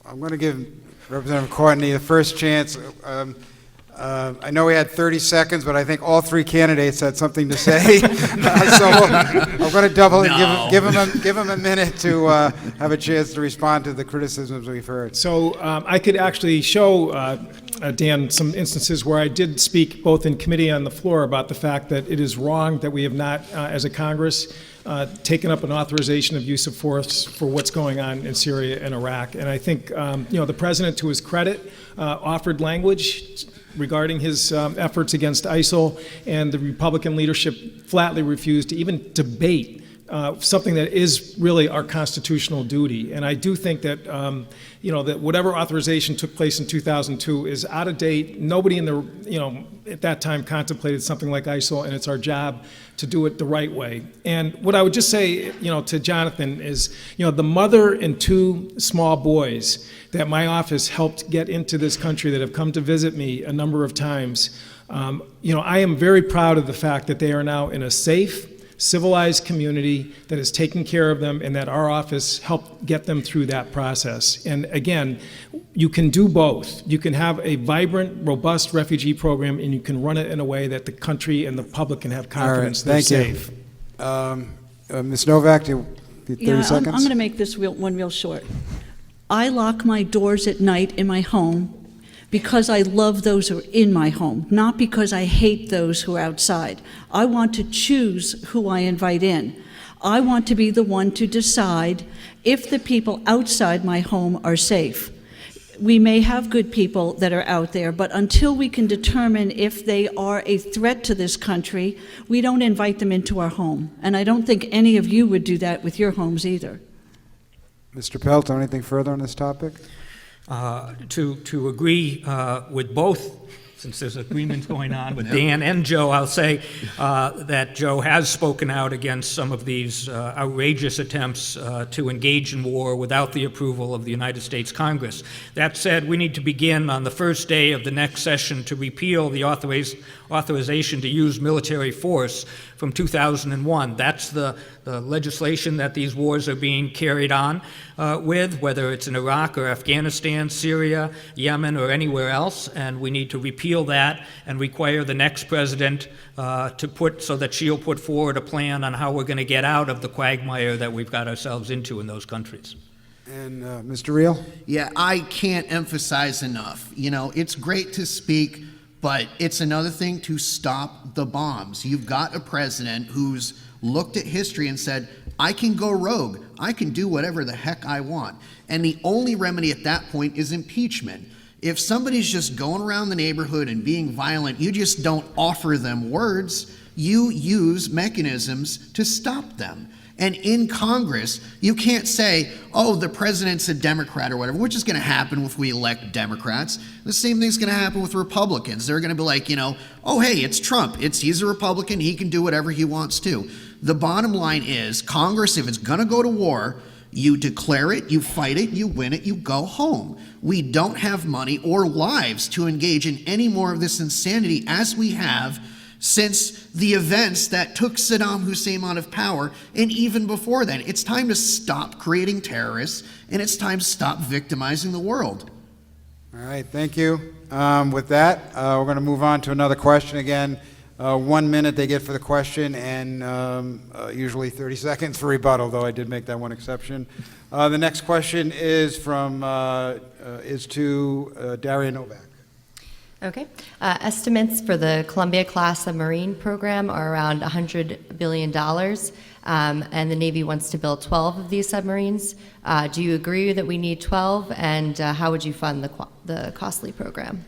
I'm going to give Representative Courtney the first chance. I know we had 30 seconds, but I think all three candidates had something to say. So I'm going to double and give him a minute to have a chance to respond to the criticisms we've heard. So I could actually show Dan some instances where I did speak both in committee and on the floor about the fact that it is wrong that we have not, as a Congress, taken up an authorization of use of force for what's going on in Syria and Iraq. And I think, the president, to his credit, offered language regarding his efforts against ISIL, and the Republican leadership flatly refused to even debate something that is really our constitutional duty. And I do think that, that whatever authorization took place in 2002 is out of date. Nobody at that time contemplated something like ISIL, and it's our job to do it the right way. And what I would just say, to Jonathan is, the mother and 2 small boys that my office helped get into this country that have come to visit me a number of times, I am very proud of the fact that they are now in a safe, civilized community that is taking care of them, and that our office helped get them through that process. And again, you can do both. You can have a vibrant, robust refugee program, and you can run it in a way that the country and the public can have confidence they're safe. Ms. Novak, 30 seconds? I'm going to make this one real short. I lock my doors at night in my home because I love those who are in my home, not because I hate those who are outside. I want to choose who I invite in. I want to be the one to decide if the people outside my home are safe. We may have good people that are out there, but until we can determine if they are a threat to this country, we don't invite them into our home. And I don't think any of you would do that with your homes either. Mr. Pelto, anything further on this topic? To agree with both, since there's agreements going on with Dan and Joe, I'll say that Joe has spoken out against some of these outrageous attempts to engage in war without the approval of the United States Congress. That said, we need to begin on the first day of the next session to repeal the authorization to use military force from 2001. That's the legislation that these wars are being carried on with, whether it's in Iraq or Afghanistan, Syria, Yemen, or anywhere else, and we need to repeal that and require the next president so that she'll put forward a plan on how we're going to get out of the quagmire that we've got ourselves into in those countries. And Mr. Reale? Yeah, I can't emphasize enough. It's great to speak, but it's another thing to stop the bombs. You've got a president who's looked at history and said, I can go rogue. I can do whatever the heck I want. And the only remedy at that point is impeachment. If somebody's just going around the neighborhood and being violent, you just don't offer them words. You use mechanisms to stop them. And in Congress, you can't say, oh, the president's a Democrat or whatever, which is going to happen if we elect Democrats. The same thing's going to happen with Republicans. They're going to be like, oh, hey, it's Trump. He's a Republican. He can do whatever he wants to. The bottom line is Congress, if it's going to go to war, you declare it, you fight it, you win it, you go home. We don't have money or lives to engage in any more of this insanity as we have since the events that took Saddam Hussein out of power, and even before then. It's time to stop creating terrorists, and it's time to stop victimizing the world. All right, thank you. With that, we're going to move on to another question. Again, 1 minute they get for the question, and usually 30 seconds for rebuttal, though I did make that one exception. The next question is to Daria Novak. Okay. Estimates for the Columbia-class submarine program are around $100 billion, and the Navy wants to build 12 of these submarines. Do you agree that we need 12, and how would you fund the costly program?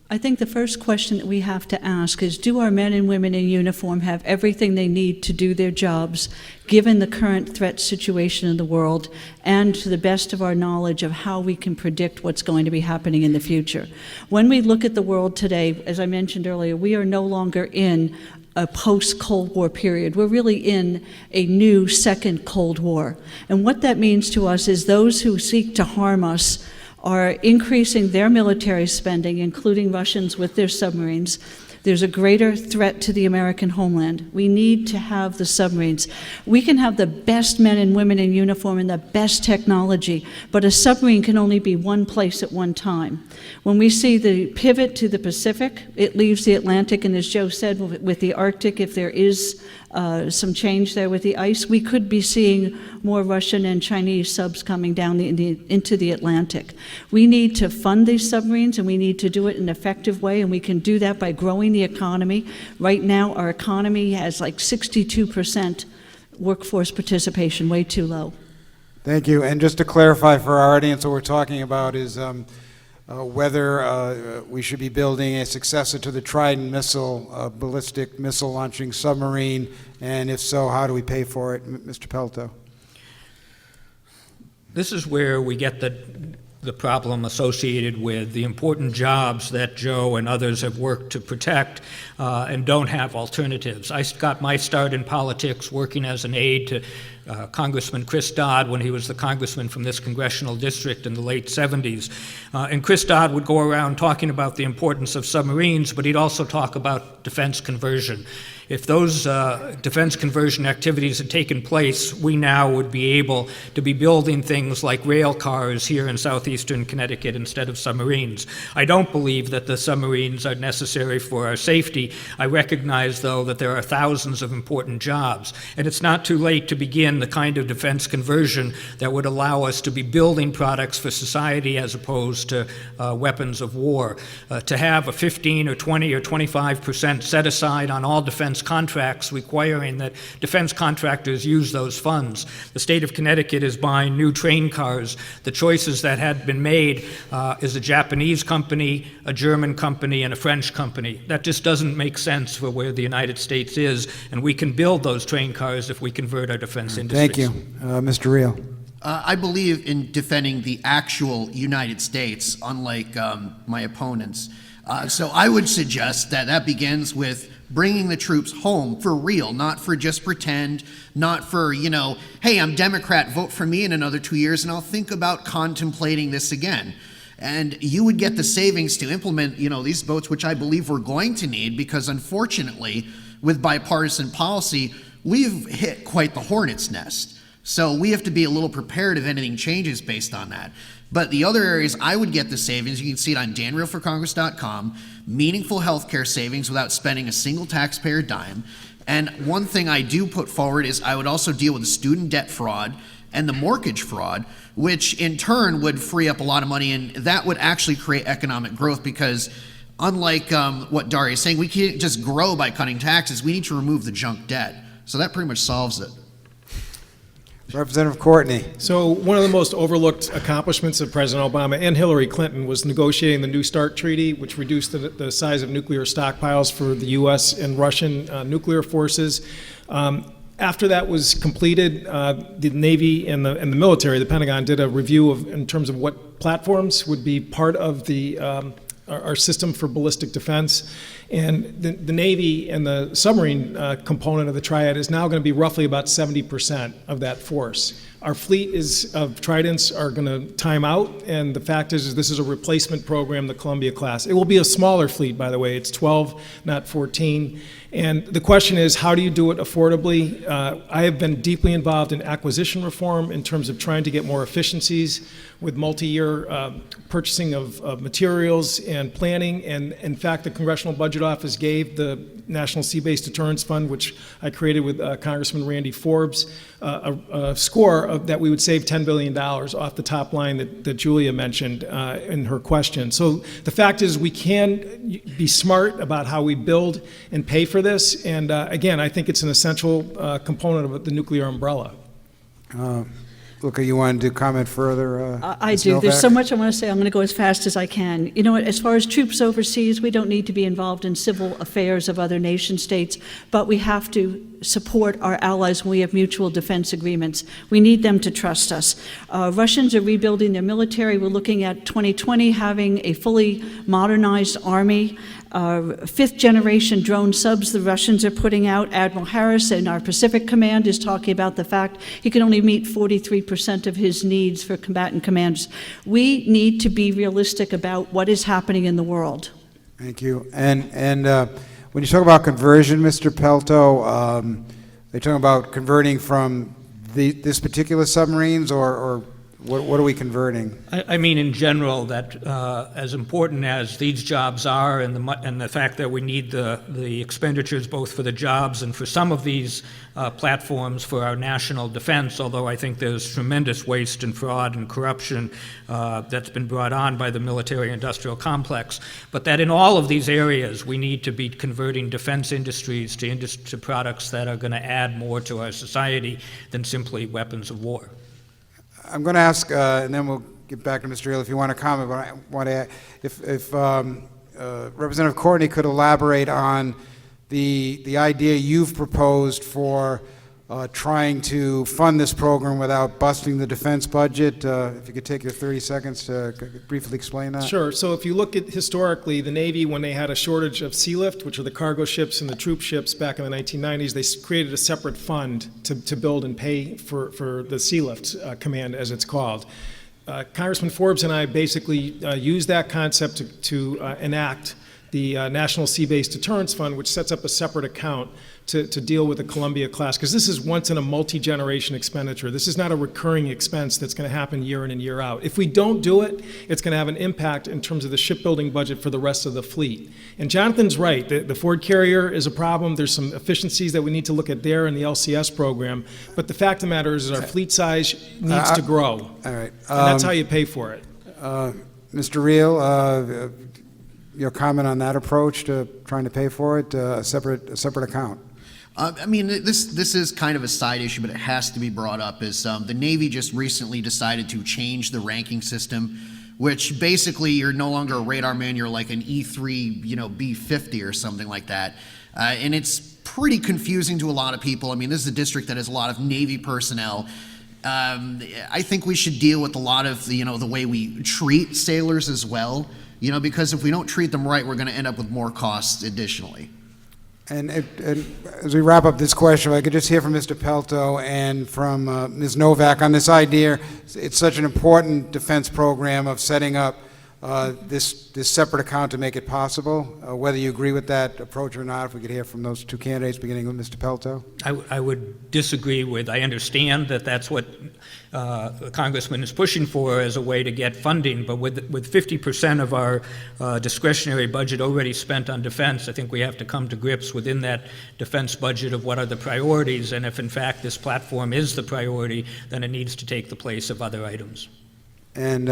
I think the first question that we have to ask is, do our men and women in uniform have everything they need to do their jobs, given the current threat situation in the world, and to the best of our knowledge of how we can predict what's going to be happening in the future? When we look at the world today, as I mentioned earlier, we are no longer in a post-Cold War period. We're really in a new second Cold War. And what that means to us is those who seek to harm us are increasing their military spending, including Russians with their submarines. There's a greater threat to the American homeland. We need to have the submarines. We can have the best men and women in uniform and the best technology, but a submarine can only be one place at one time. When we see the pivot to the Pacific, it leaves the Atlantic, and as Joe said, with the Arctic, if there is some change there with the ice, we could be seeing more Russian and Chinese subs coming down into the Atlantic. We need to fund these submarines, and we need to do it in an effective way, and we can do that by growing the economy. Right now, our economy has like 62% workforce participation, way too low. Thank you. And just to clarify for our audience, what we're talking about is whether we should be building a successor to the Trident missile, ballistic missile launching submarine, and if so, how do we pay for it? Mr. Pelto. This is where we get the problem associated with the important jobs that Joe and others have worked to protect and don't have alternatives. I got my start in politics working as an aide to Congressman Chris Dodd when he was the congressman from this congressional district in the late 70s. And Chris Dodd would go around talking about the importance of submarines, but he'd also talk about defense conversion. If those defense conversion activities had taken place, we now would be able to be building things like rail cars here in southeastern Connecticut instead of submarines. I don't believe that the submarines are necessary for our safety. I recognize, though, that there are thousands of important jobs, and it's not too late to begin the kind of defense conversion that would allow us to be building products for society as opposed to weapons of war. To have a 15 or 20 or 25% set aside on all defense contracts requiring that defense contractors use those funds. The state of Connecticut is buying new train cars. The choices that had been made is a Japanese company, a German company, and a French company. That just doesn't make sense for where the United States is, and we can build those train cars if we convert our defense industries. Thank you. Mr. Reale. I believe in defending the actual United States, unlike my opponents. So I would suggest that that begins with bringing the troops home for real, not for just pretend, not for, hey, I'm Democrat, vote for me in another 2 years and I'll think about contemplating this again. And you would get the savings to implement, these votes, which I believe we're going to need, because unfortunately, with bipartisan policy, we've hit quite the hornet's nest. So we have to be a little prepared if anything changes based on that. But the other areas I would get the savings, you can see it on danrealeforcongress.com, meaningful healthcare savings without spending a single taxpayer dime. And one thing I do put forward is I would also deal with the student debt fraud and the mortgage fraud, which in turn would free up a lot of money, and that would actually create economic growth, because unlike what Daria is saying, we can't just grow by cutting taxes. We need to remove the junk debt. So that pretty much solves it. Representative Courtney. So one of the most overlooked accomplishments of President Obama and Hillary Clinton was negotiating the New START Treaty, which reduced the size of nuclear stockpiles for the U.S. and Russian nuclear forces. After that was completed, the Navy and the military, the Pentagon, did a review in terms of what platforms would be part of the our system for ballistic defense. And the Navy and the submarine component of the triad is now going to be roughly about 70% of that force. Our fleet of Tridents are going to time out, and the fact is this is a replacement program, the Columbia class. It will be a smaller fleet, by the way. It's 12, not 14. And the question is, how do you do it affordably? I have been deeply involved in acquisition reform in terms of trying to get more efficiencies with multi-year purchasing of materials and planning. And in fact, the Congressional Budget Office gave the National Sea-Based Deterrence Fund, which I created with Congressman Randy Forbes, a score that we would save $10 billion off the top line that Julia mentioned in her question. So the fact is we can be smart about how we build and pay for this. And again, I think it's an essential component of the nuclear umbrella. Luca, you wanted to comment further? I do. There's so much I want to say. I'm going to go as fast as I can. You know what, as far as troops overseas, we don't need to be involved in civil affairs of other nation states, but we have to support our allies when we have mutual defense agreements. We need them to trust us. Russians are rebuilding their military. We're looking at 2020 having a fully modernized army. Fifth-generation drone subs the Russians are putting out. Admiral Harris in our Pacific Command is talking about the fact he can only meet 43% of his needs for combatant commanders. We need to be realistic about what is happening in the world. Thank you. And when you talk about conversion, Mr. Pelto, they're talking about converting from this particular submarines, or what are we converting? I mean, in general, that as important as these jobs are, and the fact that we need the expenditures both for the jobs and for some of these platforms for our national defense, although I think there's tremendous waste and fraud and corruption that's been brought on by the military-industrial complex, but that in all of these areas we need to be converting defense industries to products that are going to add more to our society than simply weapons of war. I'm going to ask, and then we'll get back to Mr. Reale if you want to comment, but I want to, if Representative Courtney could elaborate on the idea you've proposed for trying to fund this program without busting the defense budget. If you could take your 30 seconds to briefly explain that. Sure. So if you look at historically, the Navy, when they had a shortage of sea lift, which are the cargo ships and the troop ships back in the 1990s, they created a separate fund to build and pay for the sea lift command, as it's called. Congressman Forbes and I basically used that concept to enact the National Sea-Based Deterrence Fund, which sets up a separate account to deal with the Columbia class, because this is once in a multi-generation expenditure. This is not a recurring expense that's going to happen year in and year out. If we don't do it, it's going to have an impact in terms of the shipbuilding budget for the rest of the fleet. And Jonathan's right. The Ford carrier is a problem. There's some efficiencies that we need to look at there in the LCS program. But the fact of the matter is our fleet size needs to grow. All right. And that's how you pay for it. Mr. Reale, your comment on that approach to trying to pay for it, a separate account? I mean, this is kind of a side issue, but it has to be brought up. Is the Navy just recently decided to change the ranking system, which basically you're no longer a radar man, you're like an E3, B50 or something like that, and it's pretty confusing to a lot of people. I mean, this is a district that has a lot of Navy personnel. I think we should deal with a lot of the way we treat sailors as well, because if we don't treat them right, we're going to end up with more costs additionally. And as we wrap up this question, if I could just hear from Mr. Pelto and from Ms. Novak on this idea. It's such an important defense program of setting up this separate account to make it possible. Whether you agree with that approach or not, if we could hear from those two candidates, beginning with Mr. Pelto. I would disagree with. I understand that that's what the congressman is pushing for as a way to get funding, but with 50% of our discretionary budget already spent on defense, I think we have to come to grips within that defense budget of what are the priorities, and if in fact this platform is the priority, then it needs to take the place of other items. And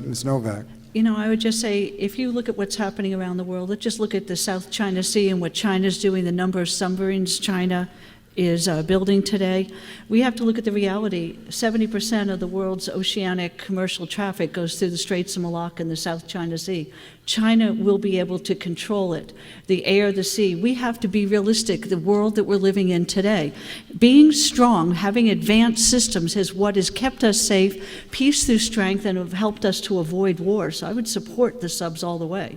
Ms. Novak. I would just say, if you look at what's happening around the world, let's just look at the South China Sea and what China's doing, the number of submarines China is building today. We have to look at the reality. 70% of the world's oceanic commercial traffic goes through the Straits of Malacca and the South China Sea. China will be able to control it, the air, the sea. We have to be realistic, the world that we're living in today. Being strong, having advanced systems is what has kept us safe, peace through strength, and have helped us to avoid war. So I would support the subs all the way.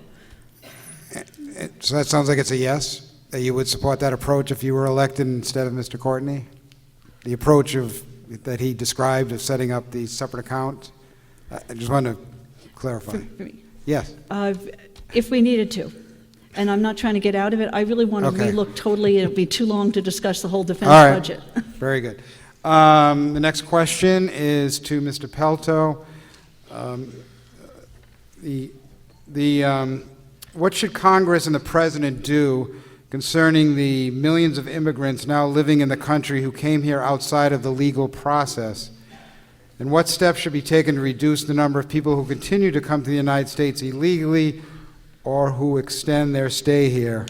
So that sounds like it's a yes? That you would support that approach if you were elected instead of Mr. Courtney? The approach that he described of setting up the separate account? I just want to clarify. For me. Yes. If we needed to. And I'm not trying to get out of it. I really want to relook totally. It'll be too long to discuss the whole defense budget. Very good. The next question is to Mr. Pelto. What should Congress and the President do concerning the millions of immigrants now living in the country who came here outside of the legal process? And what steps should be taken to reduce the number of people who continue to come to the United States illegally or who extend their stay here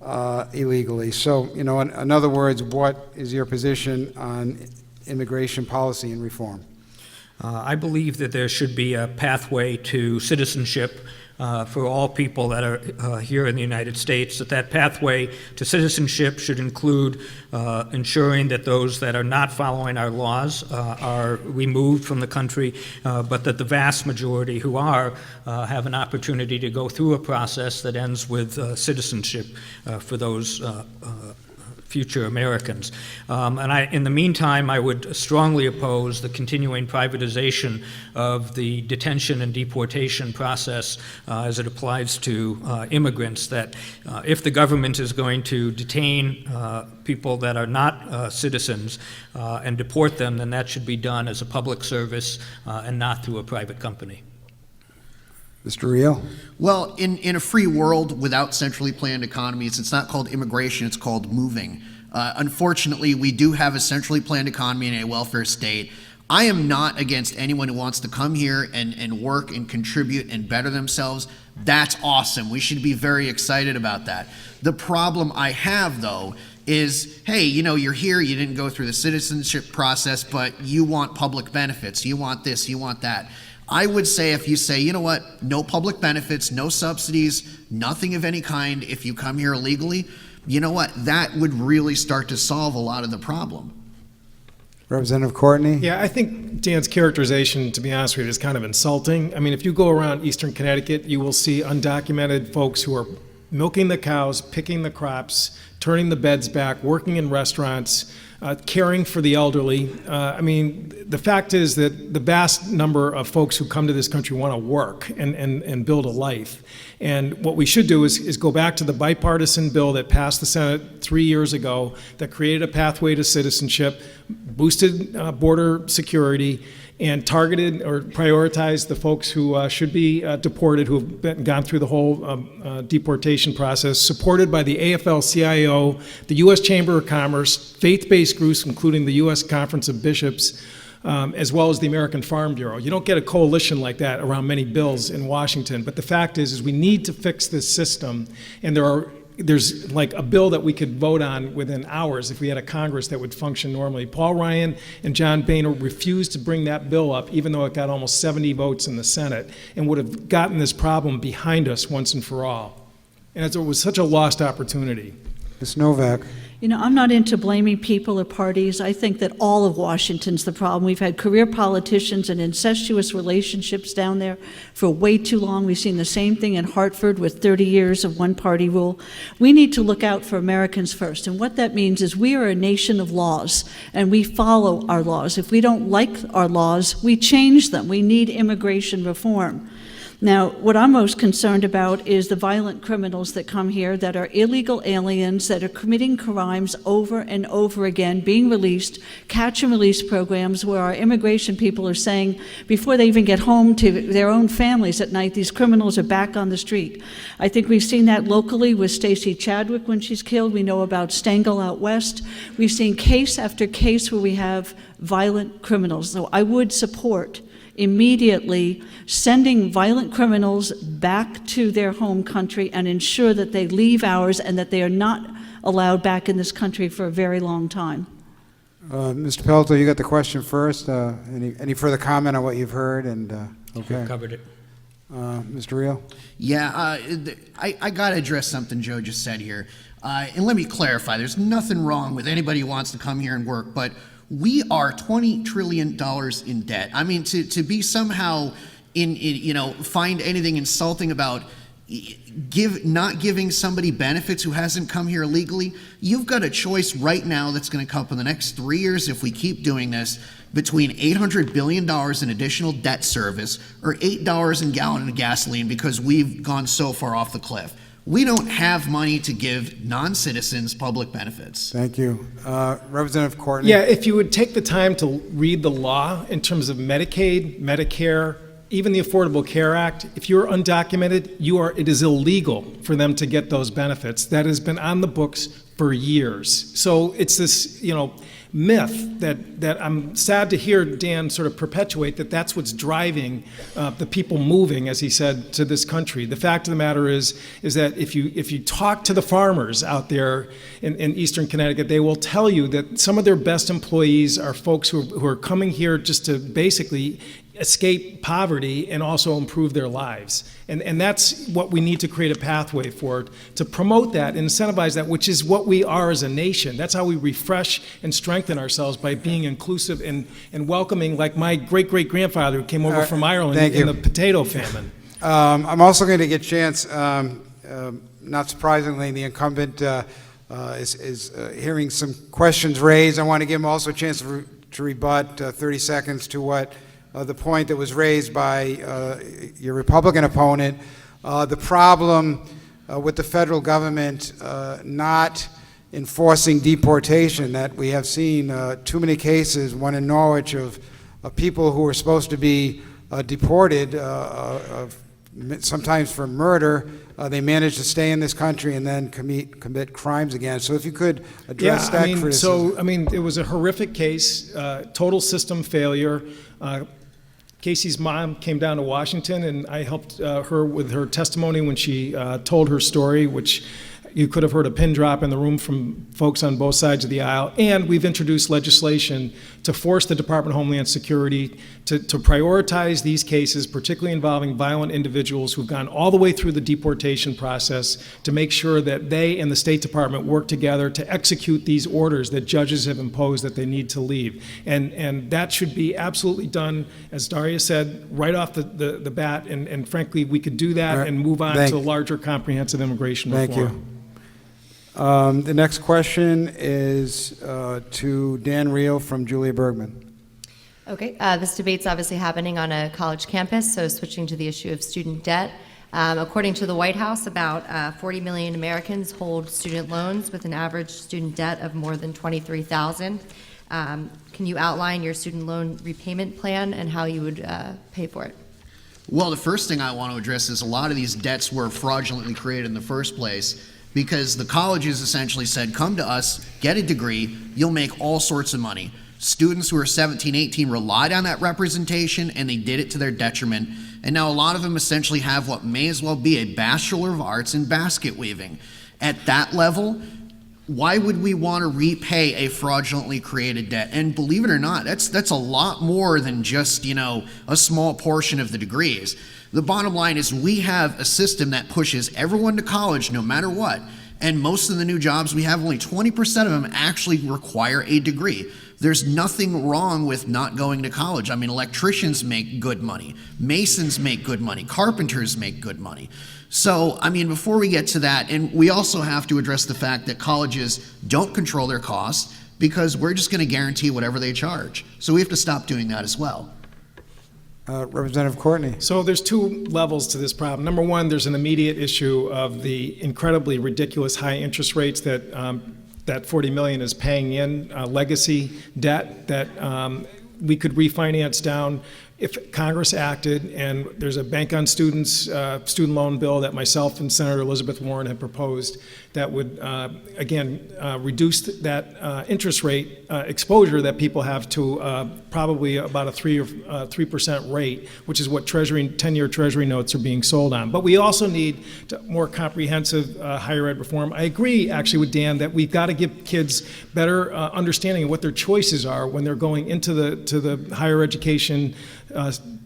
illegally? So, in other words, what is your position on immigration policy and reform? I believe that there should be a pathway to citizenship for all people that are here in the United States, that pathway to citizenship should include ensuring that those that are not following our laws are removed from the country, but that the vast majority who are have an opportunity to go through a process that ends with citizenship for those future Americans. In the meantime, I would strongly oppose the continuing privatization of the detention and deportation process as it applies to immigrants, that if the government is going to detain people that are not citizens and deport them, then that should be done as a public service and not through a private company. Mr. Reale? Well, in a free world without centrally planned economies, it's not called immigration, it's called moving. Unfortunately, we do have a centrally planned economy in a welfare state. I am not against anyone who wants to come here and work and contribute and better themselves. That's awesome. We should be very excited about that. The problem I have, though, is, hey, you're here, you didn't go through the citizenship process, but you want public benefits, you want this, you want that. I would say if you say, you know what, no public benefits, no subsidies, nothing of any kind if you come here illegally, you know what, that would really start to solve a lot of the problem. Representative Courtney? Yeah, I think Dan's characterization, to be honest with you, is kind of insulting. I mean, if you go around eastern Connecticut, you will see undocumented folks who are milking the cows, picking the crops, turning the beds back, working in restaurants, caring for the elderly. I mean, the fact is that the vast number of folks who come to this country want to work and build a life. And what we should do is go back to the bipartisan bill that passed the Senate 3 years ago that created a pathway to citizenship, boosted border security, and targeted or prioritized the folks who should be deported, who have gone through the whole deportation process, supported by the AFL-CIO, the U.S. Chamber of Commerce, faith-based groups, including the U.S. Conference of Bishops, as well as the American Farm Bureau. You don't get a coalition like that around many bills in Washington, but the fact is we need to fix this system, and there's like a bill that we could vote on within hours if we had a Congress that would function normally. Paul Ryan and John Boehner refused to bring that bill up, even though it got almost 70 votes in the Senate, and would have gotten this problem behind us once and for all. And it was such a lost opportunity. Ms. Novak? You know, I'm not into blaming people or parties. I think that all of Washington's the problem. We've had career politicians and incestuous relationships down there for way too long. We've seen the same thing in Hartford with 30 years of one-party rule. We need to look out for Americans first. And what that means is we are a nation of laws, and we follow our laws. If we don't like our laws, we change them. We need immigration reform. Now, what I'm most concerned about is the violent criminals that come here that are illegal aliens that are committing crimes over and over again, being released, catch and release programs where our immigration people are saying before they even get home to their own families at night, these criminals are back on the street. I think we've seen that locally with Stacey Chadwick when she's killed. We know about Stengel out west. We've seen case after case where we have violent criminals. So I would support immediately sending violent criminals back to their home country and ensure that they leave ours and that they are not allowed back in this country for a very long time. Mr. Pelto, you got the question first. Any further comment on what you've heard? And okay, Covered it. Mr. Reale? Yeah, I got to address something Joe just said here. And let me clarify, there's nothing wrong with anybody who wants to come here and work, but we are $20 trillion in debt. I mean, to be somehow find anything insulting about not giving somebody benefits who hasn't come here legally, you've got a choice right now that's going to come up in the next 3 years if we keep doing this between $800 billion in additional debt service or $8 a gallon of gasoline because we've gone so far off the cliff. We don't have money to give non-citizens public benefits. Thank you. Representative Courtney? Yeah, if you would take the time to read the law in terms of Medicaid, Medicare, even the Affordable Care Act, if you're undocumented, it is illegal for them to get those benefits. That has been on the books for years. So it's this, myth that I'm sad to hear Dan sort of perpetuate, that's what's driving the people moving, as he said, to this country. The fact of the matter is that if you talk to the farmers out there in eastern Connecticut, they will tell you that some of their best employees are folks who are coming here just to basically escape poverty and also improve their lives. And that's what we need to create a pathway for, to promote that and incentivize that, which is what we are as a nation. That's how we refresh and strengthen ourselves, by being inclusive and welcoming, like my great-great-grandfather who came over from Ireland in the potato famine. I'm also going to get a chance, not surprisingly, the incumbent is hearing some questions raised. I want to give him also a chance to rebut 30 seconds to what the point that was raised by your Republican opponent. The problem with the federal government not enforcing deportation, that we have seen too many cases, one in Norwich, of people who were supposed to be deported, sometimes for murder. They managed to stay in this country and then commit crimes again. So if you could address that criticism. It was a horrific case, total system failure. Casey's mom came down to Washington, and I helped her with her testimony when she told her story, which You could have heard a pin drop in the room from folks on both sides of the aisle. And we've introduced legislation to force the Department of Homeland Security to prioritize these cases, particularly involving violent individuals who've gone all the way through the deportation process, to make sure that they and the State Department work together to execute these orders that judges have imposed that they need to leave. And that should be absolutely done, as Daria said, right off the bat. And frankly, we could do that and move on to larger comprehensive immigration reform. Thank you. The next question is to Dan Reale from Julia Bergman. Okay, this debate's obviously happening on a college campus, so switching to the issue of student debt. According to the White House, about 40 million Americans hold student loans with an average student debt of more than $23,000. Can you outline your student loan repayment plan and how you would pay for it? Well, the first thing I want to address is a lot of these debts were fraudulently created in the first place because the colleges essentially said, come to us, get a degree, you'll make all sorts of money. Students who are 17, 18 relied on that representation, and they did it to their detriment. And now a lot of them essentially have what may as well be a Bachelor of Arts in basket weaving. At that level, why would we want to repay a fraudulently created debt? And believe it or not, that's a lot more than just, a small portion of the degrees. The bottom line is we have a system that pushes everyone to college no matter what. And most of the new jobs we have, only 20% of them actually require a degree. There's nothing wrong with not going to college. I mean, electricians make good money. Masons make good money. Carpenters make good money. So, I mean, before we get to that, and we also have to address the fact that colleges don't control their costs because we're just going to guarantee whatever they charge. So we have to stop doing that as well. Representative Courtney. So there's two levels to this problem. Number one, there's an immediate issue of the incredibly ridiculous high interest rates that that 40 million is paying in legacy debt that we could refinance down if Congress acted. And there's a Bank on Students student loan bill that myself and Senator Elizabeth Warren have proposed that would, reduce that interest rate exposure that people have to probably about a 3% rate, which is what 10-year Treasury notes are being sold on. But we also need more comprehensive higher ed reform. I agree, actually, with Dan that we've got to give kids better understanding of what their choices are when they're going into the higher education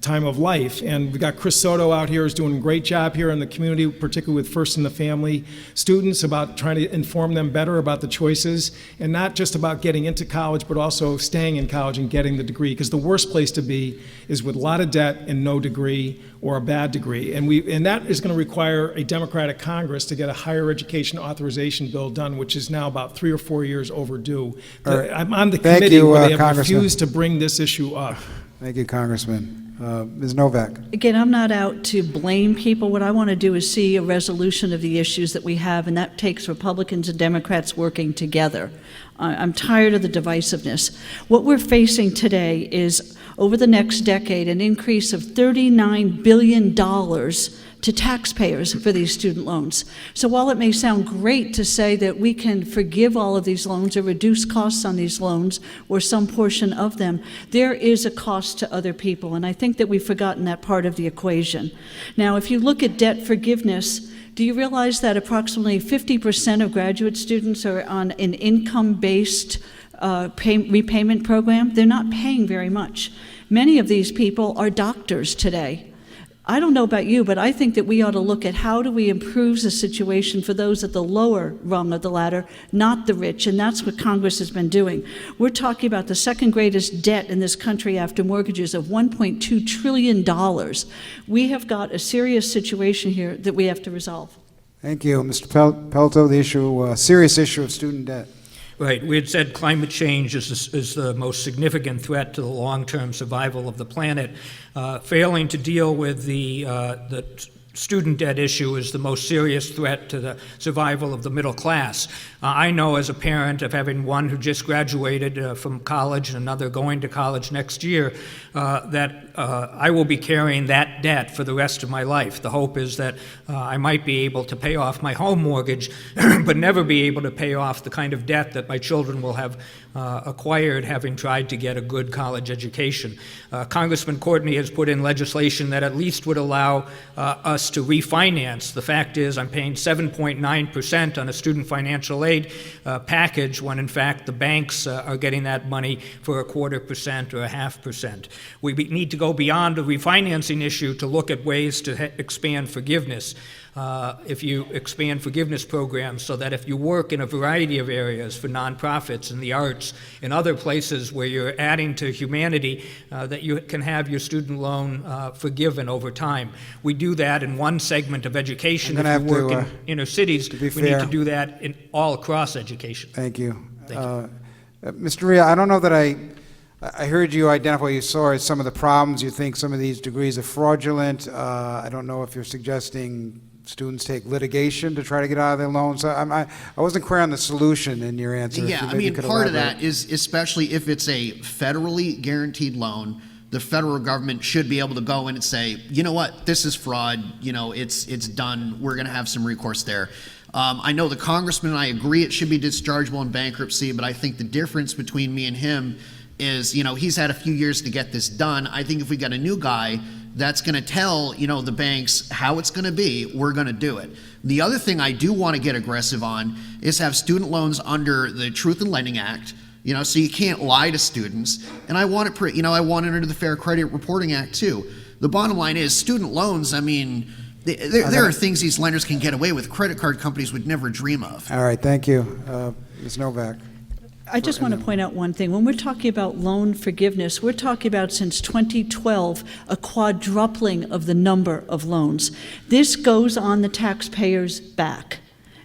time of life. And we've got Chris Soto out here who's doing a great job here in the community, particularly with First in the Family students, about trying to inform them better about the choices, and not just about getting into college, but also staying in college and getting the degree. Because the worst place to be is with a lot of debt and no degree, or a bad degree. And that is going to require a Democratic Congress to get a higher education authorization bill done, which is now about 3 or 4 years overdue. I'm on the committee where they have refused to bring this issue up. Thank you, Congressman. Ms. Novak. Again, I'm not out to blame people. What I want to do is see a resolution of the issues that we have, and that takes Republicans and Democrats working together. I'm tired of the divisiveness. What we're facing today is, over the next decade, an increase of $39 billion to taxpayers for these student loans. So while it may sound great to say that we can forgive all of these loans or reduce costs on these loans or some portion of them, there is a cost to other people, and I think that we've forgotten that part of the equation. Now, if you look at debt forgiveness, do you realize that approximately 50% of graduate students are on an income-based repayment program? They're not paying very much. Many of these people are doctors today. I don't know about you, but I think that we ought to look at how do we improve the situation for those at the lower rung of the ladder, not the rich, and that's what Congress has been doing. We're talking about the second greatest debt in this country after mortgages of $1.2 trillion. We have got a serious situation here that we have to resolve. Thank you. Mr. Pelto, the serious issue of student debt. Right. We had said climate change is the most significant threat to the long-term survival of the planet. Failing to deal with the student debt issue is the most serious threat to the survival of the middle class. I know as a parent of having one who just graduated from college and another going to college next year, that I will be carrying that debt for the rest of my life. The hope is that I might be able to pay off my home mortgage, but never be able to pay off the kind of debt that my children will have acquired having tried to get a good college education. Congressman Courtney has put in legislation that at least would allow us us to refinance. The fact is I'm paying 7.9% on a student financial aid package when in fact the banks are getting that money for 1/4% or 0.5%. We need to go beyond the refinancing issue to look at ways to expand forgiveness. If you expand forgiveness programs so that if you work in a variety of areas for nonprofits and the arts and other places where you're adding to humanity, that you can have your student loan forgiven over time. We do that in one segment of education. If you work in inner cities, we need to do that in all across education. Thank you. Thank you. Mr. Reale, I don't know that I heard you identify what you saw as some of the problems. You think some of these degrees are fraudulent. I don't know if you're suggesting students take litigation to try to get out of their loans. I wasn't clear on the solution in your answer. Yeah, I mean, part of that is, especially if it's a federally guaranteed loan, the federal government should be able to go in and say, you know what, this is fraud, you know, it's done, we're going to have some recourse there. I know the congressman and I agree it should be dischargeable in bankruptcy, but I think the difference between me and him is, you know, he's had a few years to get this done. I think if we got a new guy that's going to tell, you know, the banks how it's going to be, we're going to do it. The other thing I do want to get aggressive on is have student loans under the Truth in Lending Act, you know, so you can't lie to students. And I want it, you know, I want it under the Fair Credit Reporting Act too. The bottom line is student loans, I mean, there are things these lenders can get away with credit card companies would never dream of. All right, thank you. Ms. Novak. I just want to point out one thing. When we're talking about loan forgiveness, we're talking about since 2012 a quadrupling of the number of loans. This goes on the taxpayer's back.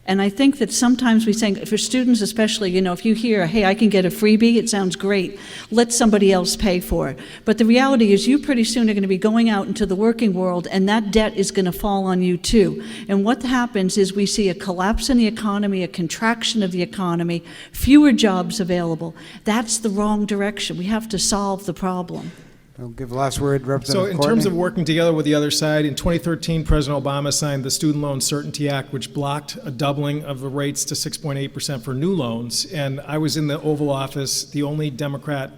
And I think that sometimes we think, for students especially, you know, if you hear, hey, I can get a freebie, it sounds great, let somebody else pay for it. But the reality is you pretty soon are going to be going out into the working world, and that debt is going to fall on you too. And what happens is we see a collapse in the economy, a contraction of the economy, fewer jobs available. That's the wrong direction. We have to solve the problem. I'll give the last word, So Representative in Courtney. terms of working together with the other side, in 2013, President Obama signed the Student Loan Certainty Act, which blocked a doubling of the rates to 6.8% for new loans. And I was in the Oval Office, the only Democrat,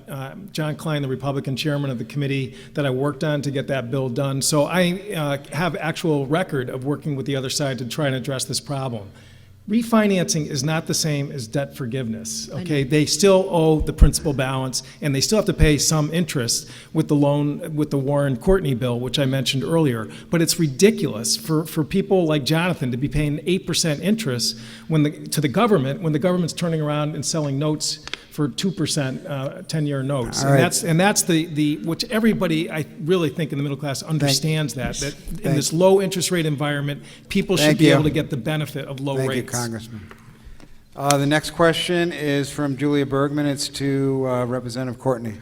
John Klein, the Republican chairman of the committee, that I worked on to get that bill done. So I have actual record of working with the other side to try and address this problem. Refinancing is not the same as debt forgiveness, okay? They still owe the principal balance, and they still have to pay some interest with the loan, with the Warren-Courtney bill, which I mentioned earlier. But it's ridiculous for people like Jonathan to be paying 8% interest to the government when the government's turning around and selling notes for 2%, 10-year notes. All right. And that's the which everybody, I really think, in the middle class understands that in this low interest rate environment, people should be able to get the benefit of low rates. Thank you, Congressman. The next question is from Julia Bergman. It's to Representative Courtney.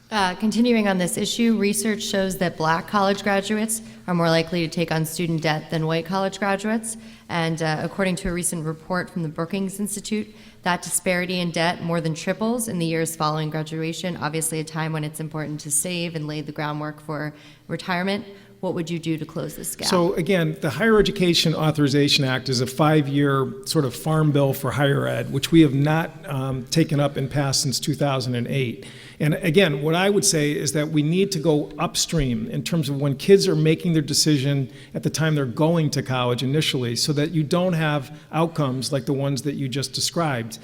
Continuing on this issue, research shows that black college graduates are more likely to take on student debt than white college graduates. And according to a recent report from the Brookings Institute, that disparity in debt more than triples in the years following graduation, obviously a time when it's important to save and lay the groundwork for retirement. What would you do to close this gap? So again, the Higher Education Authorization Act is a 5-year sort of farm bill for higher ed, which we have not taken up and passed since 2008. And again, what I would say is that we need to go upstream in terms of when kids are making their decision at the time they're going to college initially, so that you don't have outcomes like the ones that you just described.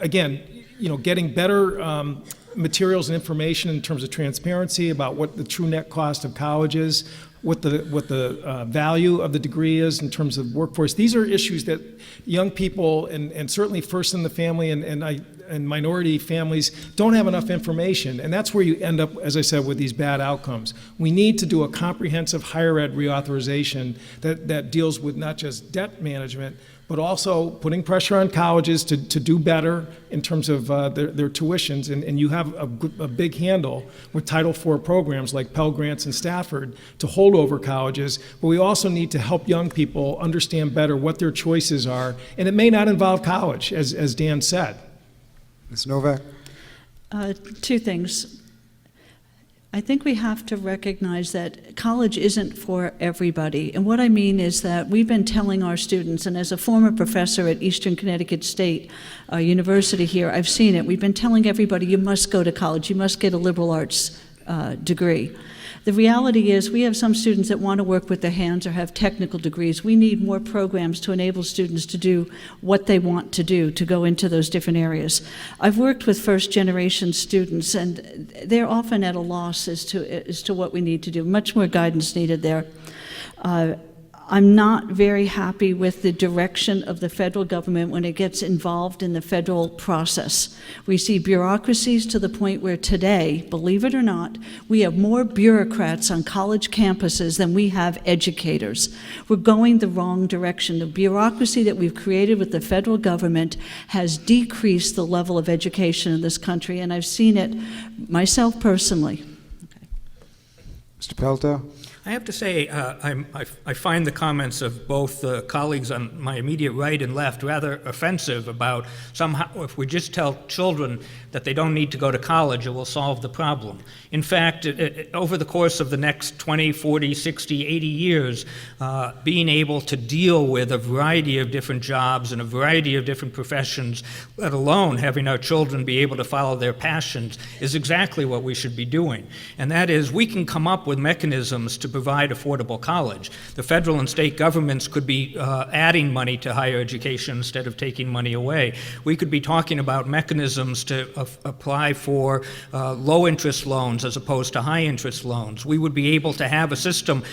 Again, you know, getting better materials and information in terms of transparency about what the true net cost of college is, what the value of the degree is in terms of workforce. These are issues that young people and certainly first in the family and minority families don't have enough information, and that's where you end up, as I said, with these bad outcomes. We need to do a comprehensive higher ed reauthorization that deals with not just debt management, but also putting pressure on colleges to do better in terms of their tuitions. And you have a big handle with Title IV programs like Pell Grants and Stafford to hold over colleges. But we also need to help young people understand better what their choices are. And it may not involve college, as Dan said. Ms. Novak? Two things. I think we have to recognize that college isn't for everybody. And what I mean is that we've been telling our students, and as a former professor at Eastern Connecticut State University here, I've seen it. We've been telling everybody, you must go to college, you must get a liberal arts degree. The reality is we have some students that want to work with their hands or have technical degrees. We need more programs to enable students to do what they want to do, to go into those different areas. I've worked with first-generation students, and they're often at a loss as to what we need to do. Much more guidance needed there. I'm not very happy with the direction of the federal government when it gets involved in the federal process. We see bureaucracies to the point where today, believe it or not, we have more bureaucrats on college campuses than we have educators. We're going the wrong direction. The bureaucracy that we've created with the federal government has decreased the level of education in this country, and I've seen it myself personally. Mr. Pelto? I have to say, I find the comments of both the colleagues on my immediate right and left rather offensive about somehow if we just tell children that they don't need to go to college, it will solve the problem. In fact, over the course of the next 20, 40, 60, 80 years, being able to deal with a variety of different jobs and a variety of different professions, let alone having our children be able to follow their passions, is exactly what we should be doing. And that is, we can come up with mechanisms to provide affordable college. The federal and state governments could be adding money to higher education instead of taking money away. We could be talking about mechanisms to apply for low-interest loans as opposed to high-interest loans. We would be able to have a system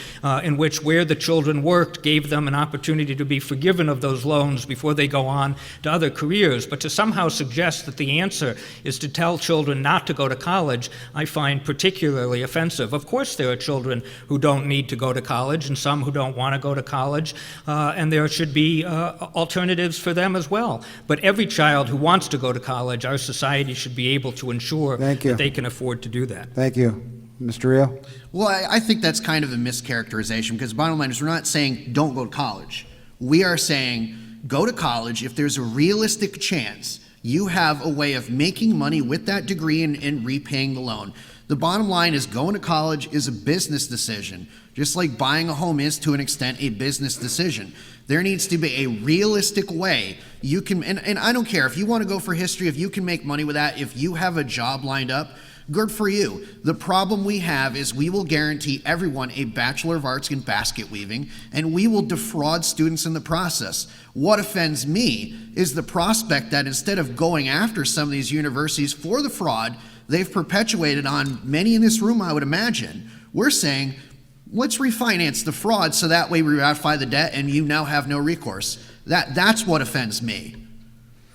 in which where the children worked gave them an opportunity to be forgiven of those loans before they go on to other careers. But to somehow suggest that the answer is to tell children not to go to college, I find particularly offensive. Of course there are children who don't need to go to college and some who don't want to go to college, and there should be alternatives for them as well. But every child who wants to go to college, our society should be able to ensure that they can afford to do that. Thank you. Mr. Reale? Well, I think that's kind of a mischaracterization, because bottom line is we're not saying don't go to college. We are saying go to college if there's a realistic chance you have a way of making money with that degree and repaying the loan. The bottom line is going to college is a business decision, just like buying a home is to an extent a business decision. There needs to be a realistic way you can, and I don't care if you want to go for history, if you can make money with that, if you have a job lined up, good for you. The problem we have is we will guarantee everyone a Bachelor of Arts in basket weaving, and we will defraud students in the process. What offends me is the prospect that instead of going after some of these universities for the fraud they've perpetuated on many in this room, I would imagine, we're saying, let's refinance the fraud so that way we ratify the debt and you now have no recourse. That's what offends me.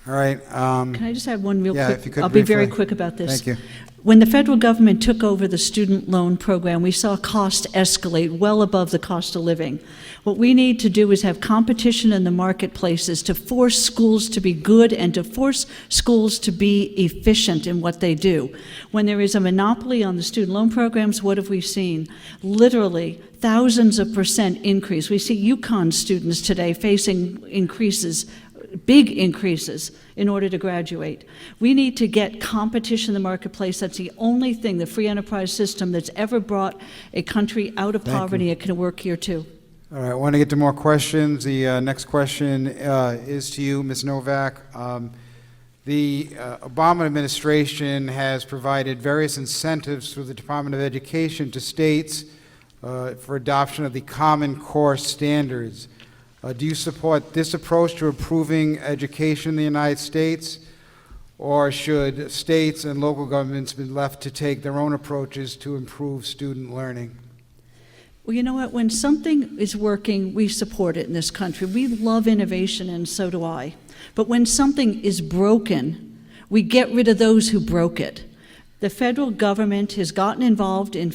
All right. Can I just add one real quick? If you could I'll be very briefly. quick about this. Thank you. When the federal government took over the student loan program, we saw cost escalate well above the cost of living. What we need to do is have competition in the marketplaces to force schools to be good and to force schools to be efficient in what they do. When there is a monopoly on the student loan programs, what have we seen? Literally thousands of % increase. We see UConn students today facing increases, big increases, in order to graduate. We need to get competition in the marketplace. That's the only thing, the free enterprise system, that's ever brought a country out of poverty. It can work here too. All right, I want to get to more questions. The next question is to you, Ms. Novak. The Obama administration has provided various incentives through the Department of Education to states for adoption of the Common Core standards. Do you support this approach to improving education in the United States, or should states and local governments be left to take their own approaches to improve student learning? Well, you know what? When something is working, we support it in this country. We love innovation, and so do I. But when something is broken, we get rid of those who broke it. The federal government has gotten involved in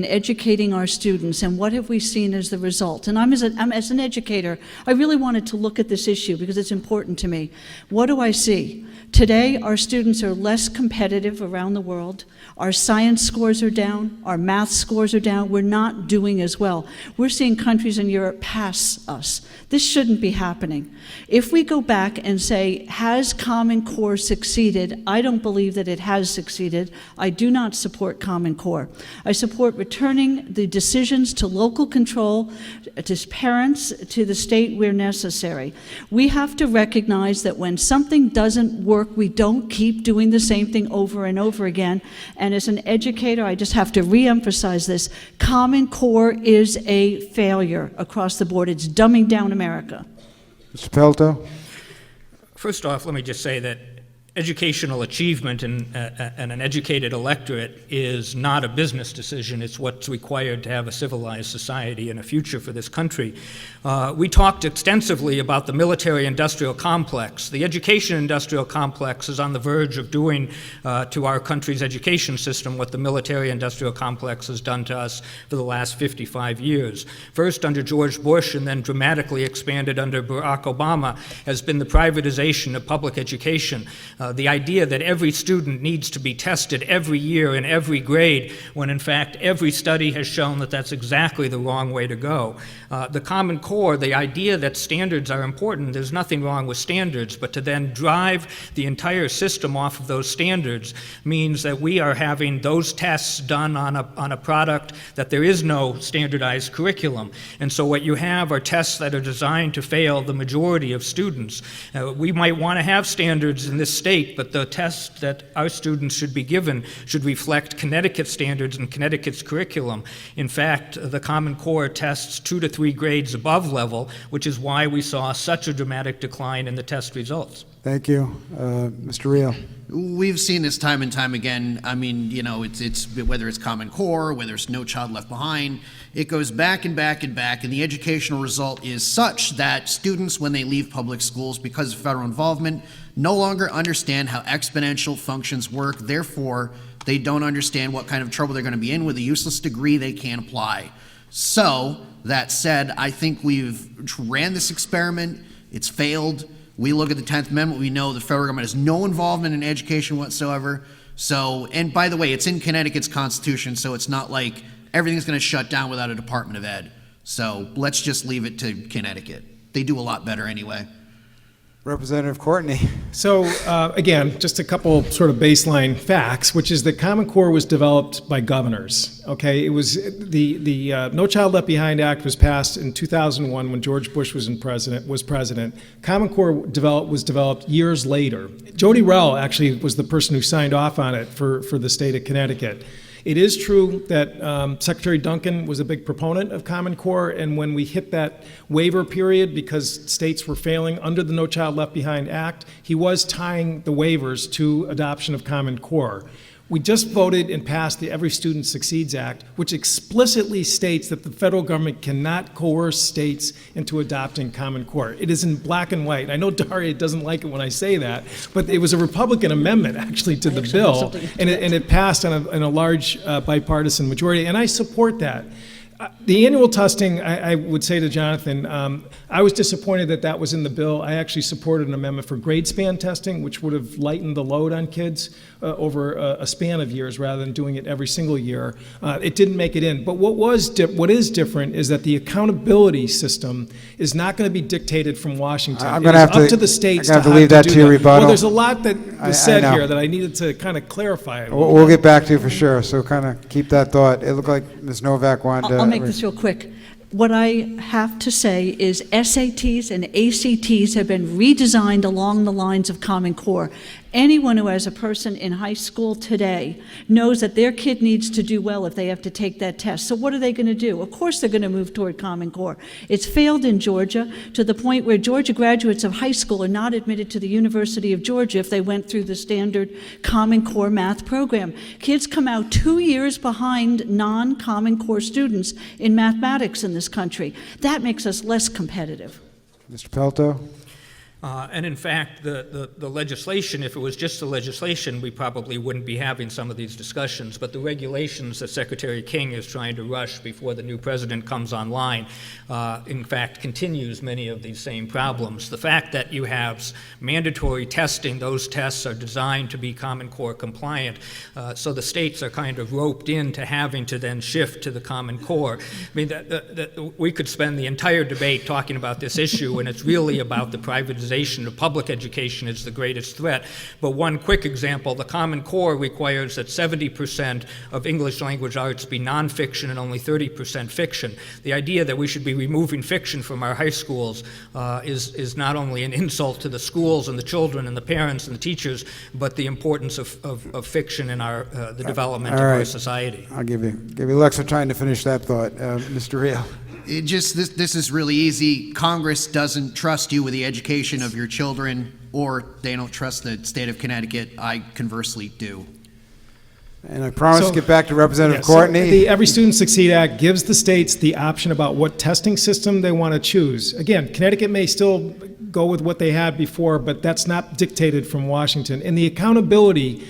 educating our students, and what have we seen as the result? And as an educator, I really wanted to look at this issue because it's important to me. What do I see? Today, our students are less competitive around the world. Our science scores are down. Our math scores are down. We're not doing as well. We're seeing countries in Europe pass us. This shouldn't be happening. If we go back and say, has Common Core succeeded? I don't believe that it has succeeded. I do not support Common Core. I support returning the decisions to local control, to parents, to the state where necessary. We have to recognize that when something doesn't work, we don't keep doing the same thing over and over again. And as an educator, I just have to re-emphasize this. Common Core is a failure across the board. It's dumbing down America. Mr. Pelto? First off, let me just say that educational achievement and an educated electorate is not a business decision. It's what's required to have a civilized society and a future for this country. We talked extensively about the military-industrial complex. The education-industrial complex is on the verge of doing to our country's education system what the military-industrial complex has done to us for the last 55 years. First under George Bush and then dramatically expanded under Barack Obama has been the privatization of public education. The idea that every student needs to be tested every year in every grade, when in fact every study has shown that that's exactly the wrong way to go. The Common Core, the idea that standards are important, there's nothing wrong with standards, but to then drive the entire system off of those standards means that we are having those tests done on a product that there is no standardized curriculum. And so what you have are tests that are designed to fail the majority of students. We might want to have standards in this state, but the tests that our students should be given should reflect Connecticut standards and Connecticut's curriculum. In fact, the Common Core tests 2 to 3 grades above level, which is why we saw such a dramatic decline in the test results. Thank you. Mr. Reale? We've seen this time and time again. I mean, you know, it's whether it's Common Core, whether it's No Child Left Behind, it goes back and back and back, and the educational result is such that students, when they leave public schools because of federal involvement, no longer understand how exponential functions work. Therefore, they don't understand what kind of trouble they're going to be in with a useless degree they can't apply. So, that said, I think we've ran this experiment. It's failed. We look at the 10th Amendment, we know the federal government has no involvement in education whatsoever. So, and by the way, it's in Connecticut's Constitution, so it's not like everything's going to shut down without a Department of Ed. So let's just leave it to Connecticut. They do a lot better anyway. Representative Courtney. So again, just a couple sort of baseline facts, which is that Common Core was developed by governors. Okay, it was the No Child Left Behind Act was passed in 2001 when George Bush was president. Common Core was developed years later. Jody Reale actually was the person who signed off on it for the state of Connecticut. It is true that Secretary Duncan was a big proponent of Common Core, and when we hit that waiver period because states were failing under the No Child Left Behind Act, he was tying the waivers to adoption of Common Core. We just voted and passed the Every Student Succeeds Act, which explicitly states that the federal government cannot coerce states into adopting Common Core. It is in black and white. I know Daria doesn't like it when I say that, but it was a Republican amendment actually to the bill, and it passed on a large bipartisan majority, and I support that. The annual testing, I would say to Jonathan, I was disappointed that that was in the bill. I actually supported an amendment for grade span testing, which would have lightened the load on kids over a span of years rather than doing it every single year. It didn't make it in. But what is different is that the accountability system is not going to be dictated from Washington. I'm going to have up to the states to leave that to your rebuttal. Well, there's a lot that was said here that I needed to kind of clarify. We'll get back to you for sure, so kind of keep that thought. It looked like Ms. Novak wanted to... I'll make this real quick. What I have to say is SATs and ACTs have been redesigned along the lines of Common Core. Anyone who has a person in high school today knows that their kid needs to do well if they have to take that test. So what are they going to do? Of course they're going to move toward Common Core. It's failed in Georgia to the point where Georgia graduates of high school are not admitted to the University of Georgia if they went through the standard Common Core math program. Kids come out 2 years behind non-Common Core students in mathematics in this country. That makes us less competitive. Mr. Pelto? And in fact, the legislation, if it was just the legislation, we probably wouldn't be having some of these discussions. But the regulations that Secretary King is trying to rush before the new president comes online, in fact, continues many of these same problems. The fact that you have mandatory testing, those tests are designed to be Common Core compliant, so the states are kind of roped into having to then shift to the Common Core. I mean, we could spend the entire debate talking about this issue, and it's really about the privatization privatization of public education is the greatest threat. But one quick example, the Common Core requires that 70% of English language arts be nonfiction and only 30% fiction. The idea that we should be removing fiction from our high schools is not only an insult to the schools and the children and the parents and the teachers, but the importance of fiction in the development of our society. I'll give you extra time to finish that thought. Mr. Reale. This is really easy. Congress doesn't trust you with the education of your children, or they don't trust the state of Connecticut. I conversely do. And I promise to get back to Representative Yeah, Courtney. So the Every Student Succeed Act gives the states the option about what testing system they want to choose. Again, Connecticut may still go with what they had before, but that's not dictated from Washington. And the accountability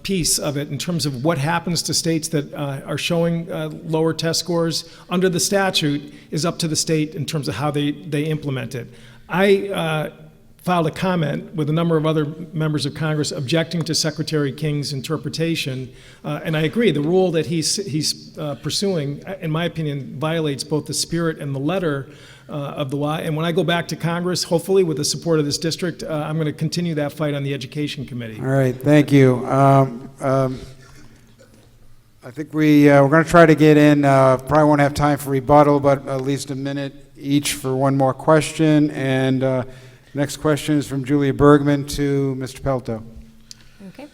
piece of it in terms of what happens to states that are showing lower test scores under the statute is up to the state in terms of how they implement it. I filed a comment with a number of other members of Congress objecting to Secretary King's interpretation, and I agree, the rule that he's pursuing, in my opinion, violates both the spirit and the letter of the law. And when I go back to Congress, hopefully with the support of this district, I'm going to continue that fight on the Education Committee. All right, thank you. I think we're going to try to get in, probably won't have time for rebuttal, but at least a minute each for one more question. And next question is from Julia Bergman to Mr. Pelto. Okay.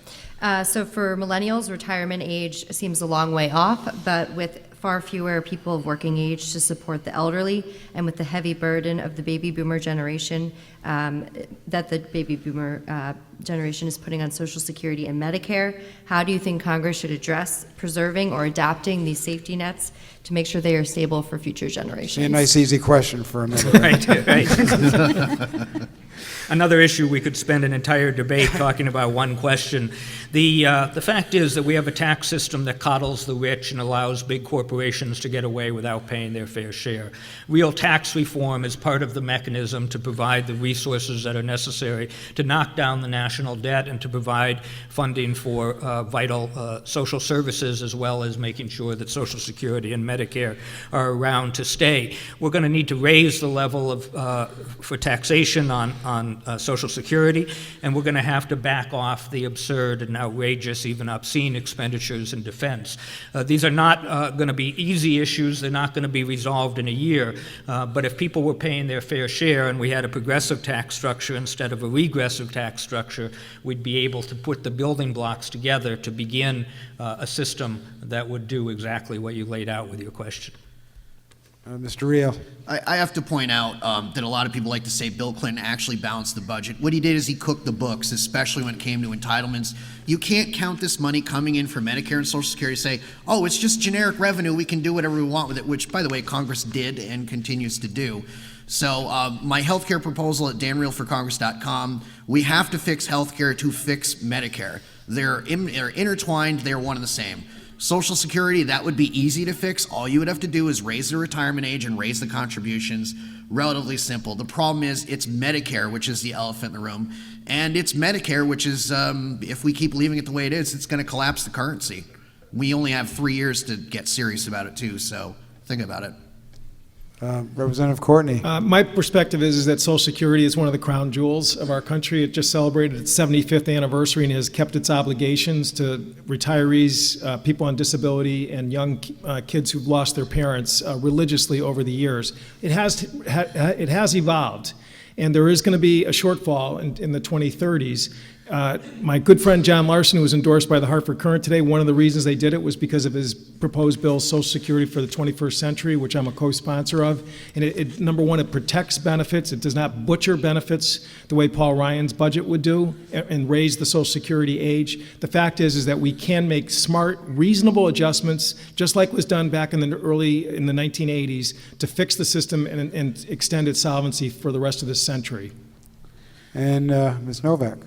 So for millennials, retirement age seems a long way off, but with far fewer people of working age to support the elderly, and with the heavy burden of the baby boomer generation that the baby boomer generation is putting on Social Security and Medicare, how do you think Congress should address preserving or adapting these safety nets to make sure they are stable for future generations? A nice, easy question for a minute. Right. Another issue we could spend an entire debate talking about one question. The fact is that we have a tax system that coddles the rich and allows big corporations to get away without paying their fair share. Real tax reform is part of the mechanism to provide the resources that are necessary to knock down the national debt and to provide funding for vital social services, as well as making sure that Social Security and Medicare are around to stay. We're going to need to raise the level of for taxation on Social Security, and we're going to have to back off the absurd and outrageous, even obscene expenditures in defense. These are not going to be easy issues. They're not going to be resolved in a year, but if people were paying their fair share and we had a progressive tax structure instead of a regressive tax structure, we'd be able to put the building blocks together to begin a system that would do exactly what you laid out with your question. Mr. Reale. I have to point out that a lot of people like to say Bill Clinton actually balanced the budget. What he did is he cooked the books, especially when it came to entitlements. You can't count this money coming in from Medicare and Social Security and say, oh, it's just generic revenue, we can do whatever we want with it, which, by the way, Congress did and continues to do. So my healthcare proposal at danrealeforcongress.com, we have to fix healthcare to fix Medicare. They're intertwined, they're one and the same. Social Security, that would be easy to fix. All you would have to do is raise the retirement age and raise the contributions. Relatively simple. The problem is it's Medicare, which is the elephant in the room. And it's Medicare, which is, if we keep leaving it the way it is, it's going to collapse the currency. We only have 3 years to get serious about it, too, so think about it. Representative Courtney. My perspective is that Social Security is one of the crown jewels of our country. It just celebrated its 75th anniversary and has kept its obligations to retirees, people on disability, and young kids who've lost their parents religiously over the years. It has evolved, and there is going to be a shortfall in the 2030s. My good friend John Larson, who was endorsed by the Hartford Courant today, one of the reasons they did it was because of his proposed bill, Social Security for the 21st Century, which I'm a co-sponsor of. And number one, it protects benefits. It does not butcher benefits the way Paul Ryan's budget would do and raise the Social Security age. The fact is that we can make smart, reasonable adjustments, just like was done back in the 1980s, to fix the system and extend its solvency for the rest of this century. And Ms. Novak.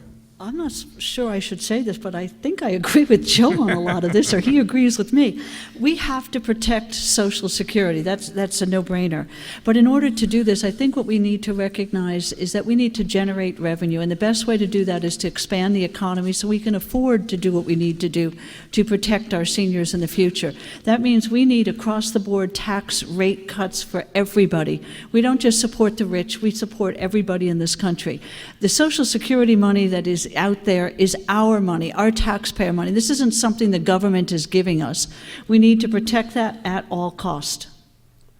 I'm not sure I should say this, but I think I agree with Joe on a lot of this, or he agrees with me. We have to protect Social Security. That's a no-brainer. But in order to do this, I think what we need to recognize is that we need to generate revenue, and the best way to do that is to expand the economy so we can afford to do what we need to do to protect our seniors in the future. That means we need across-the-board tax rate cuts for everybody. We don't just support the rich, we support everybody in this country. The Social Security money that is out there is our money, our taxpayer money. This isn't something the government is giving us. We need to protect that at all cost.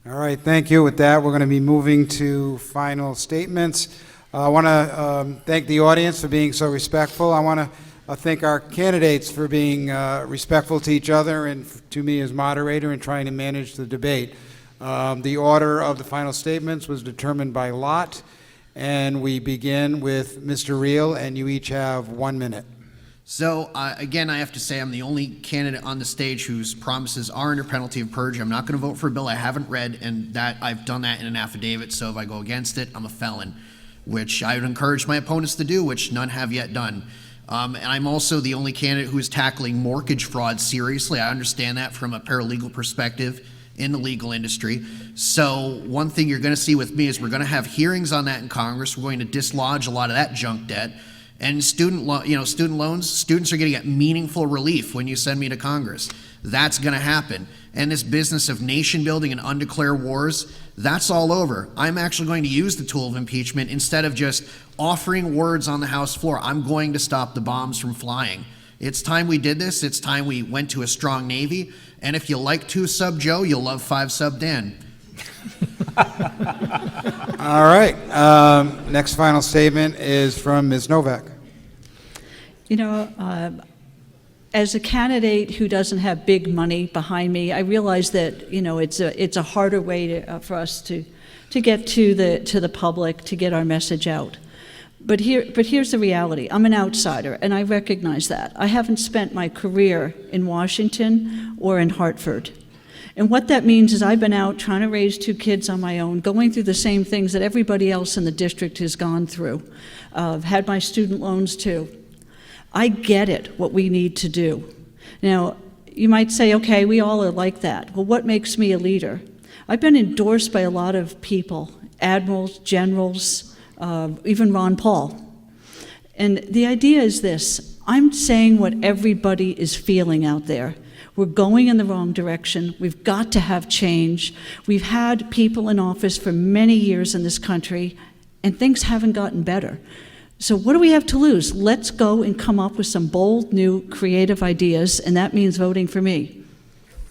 All right, thank you. With that, we're going to be moving to final statements. I want to thank the audience for being so respectful. I want to thank our candidates for being respectful to each other and to me as moderator and trying to manage the debate. The order of the final statements was determined by lot. And we begin with Mr. Reale, and you each have 1 minute. So, again, I have to say I'm the only candidate on the stage whose promises are under penalty of perjury. I'm not going to vote for a bill I haven't read, and that I've done that in an affidavit, so if I go against it, I'm a felon, which I would encourage my opponents to do, which none have yet done. And I'm also the only candidate who is tackling mortgage fraud seriously. I understand that from a paralegal perspective in the legal industry. So one thing you're going to see with me is we're going to have hearings on that in Congress. We're going to dislodge a lot of that junk debt. And student loans, students are going to get meaningful relief when you send me to Congress. That's going to happen. And this business of nation building and undeclared wars, that's all over. I'm actually going to use the tool of impeachment instead of just offering words on the House floor. I'm going to stop the bombs from flying. It's time we did this. It's time we went to a strong Navy. And if you like 2 sub Joe, you'll love 5 sub Dan. All right. Next final statement is from Ms. Novak. You know, as a candidate who doesn't have big money behind me, I realize that, you know, it's a harder way for us to get to the public, to get our message out. But here's the reality. I'm an outsider, and I recognize that. I haven't spent my career in Washington or in Hartford. And what that means is I've been out trying to raise 2 kids on my own, going through the same things that everybody else in the district has gone through. I've had my student loans too. I get it, what we need to do. Now, you might say, okay, we all are like that. Well, what makes me a leader? I've been endorsed by a lot of people, admirals, generals, even Ron Paul. And the idea is this: I'm saying what everybody is feeling out there. We're going in the wrong direction. We've got to have change. We've had people in office for many years in this country, and things haven't gotten better. So what do we have to lose? Let's go and come up with some bold, new, creative ideas, and that means voting for me.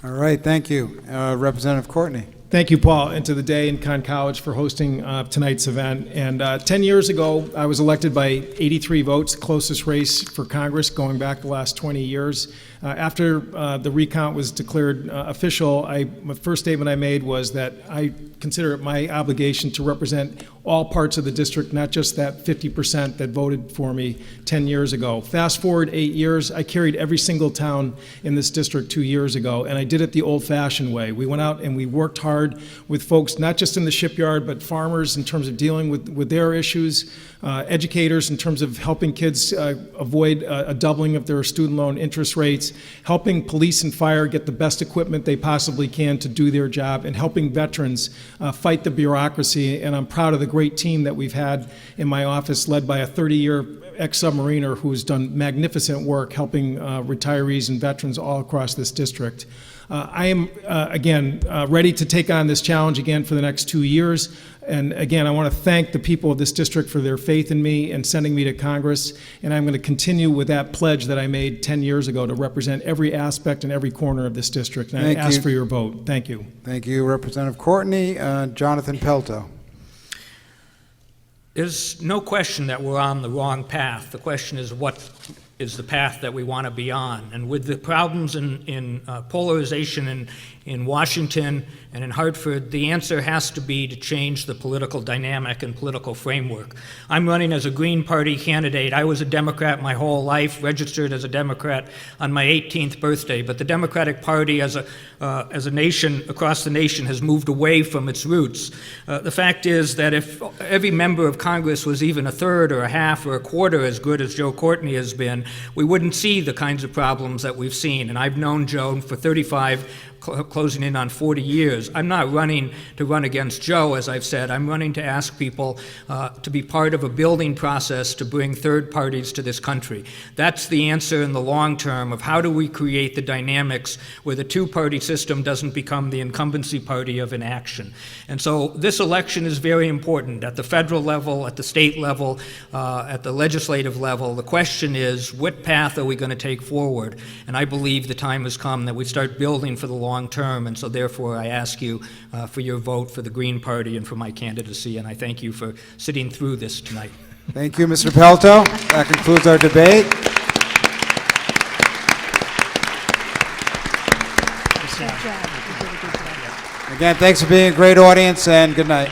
All right, thank you. Representative Courtney. Thank you, Paul, and to the Day and Con College for hosting tonight's event. And 10 years ago, I was elected by 83 votes, closest race for Congress going back the last 20 years. After the recount was declared official, the first statement I made was that I consider it my obligation to represent all parts of the district, not just that 50% that voted for me 10 years ago. Fast forward 8 years, I carried every single town in this district 2 years ago, and I did it the old-fashioned way. We went out and we worked hard with folks, not just in the shipyard, but farmers in terms of dealing with their issues, educators in terms of helping kids avoid a doubling of their student loan interest rates, helping police and fire get the best equipment they possibly can to do their job, and helping veterans fight the bureaucracy. And I'm proud of the great team that we've had in my office, led by a 30-year ex-submariner who's done magnificent work helping retirees and veterans all across this district. I am, again, ready to take on this challenge again for the next 2 years. And again, I want to thank the people of this district for their faith in me and sending me to Congress. And I'm going to continue with that pledge that I made 10 years ago to represent every aspect and every corner of this district. And I ask for your vote. Thank you. Thank you, Representative Courtney. Jonathan Pelto. There's no question that we're on the wrong path. The question is, what is the path that we want to be on? And with the problems in polarization in Washington and in Hartford, the answer has to be to change the political dynamic and political framework. I'm running as a Green Party candidate. I was a Democrat my whole life, registered as a Democrat on my 18th birthday, but the Democratic Party as a nation, across the nation, has moved away from its roots. The fact is that if every member of Congress was even a third or a half or a quarter as good as Joe Courtney has been, we wouldn't see the kinds of problems that we've seen. And I've known Joe for 35, closing in on 40 years. I'm not running to run against Joe, as I've said. I'm running to ask people to be part of a building process to bring third parties to this country. That's the answer in the long term of how do we create the dynamics where the two-party system doesn't become the incumbency party of inaction. And so this election is very important at the federal level, at the state level, at the legislative level. The question is, what path are we going to take forward? And I believe the time has come that we start building for the long term, and so therefore I ask you for your vote for the Green Party and for my candidacy, and I thank you for sitting through this tonight. Thank you, Mr. Pelto. That concludes our debate. Again, thanks for being a great audience, and good night.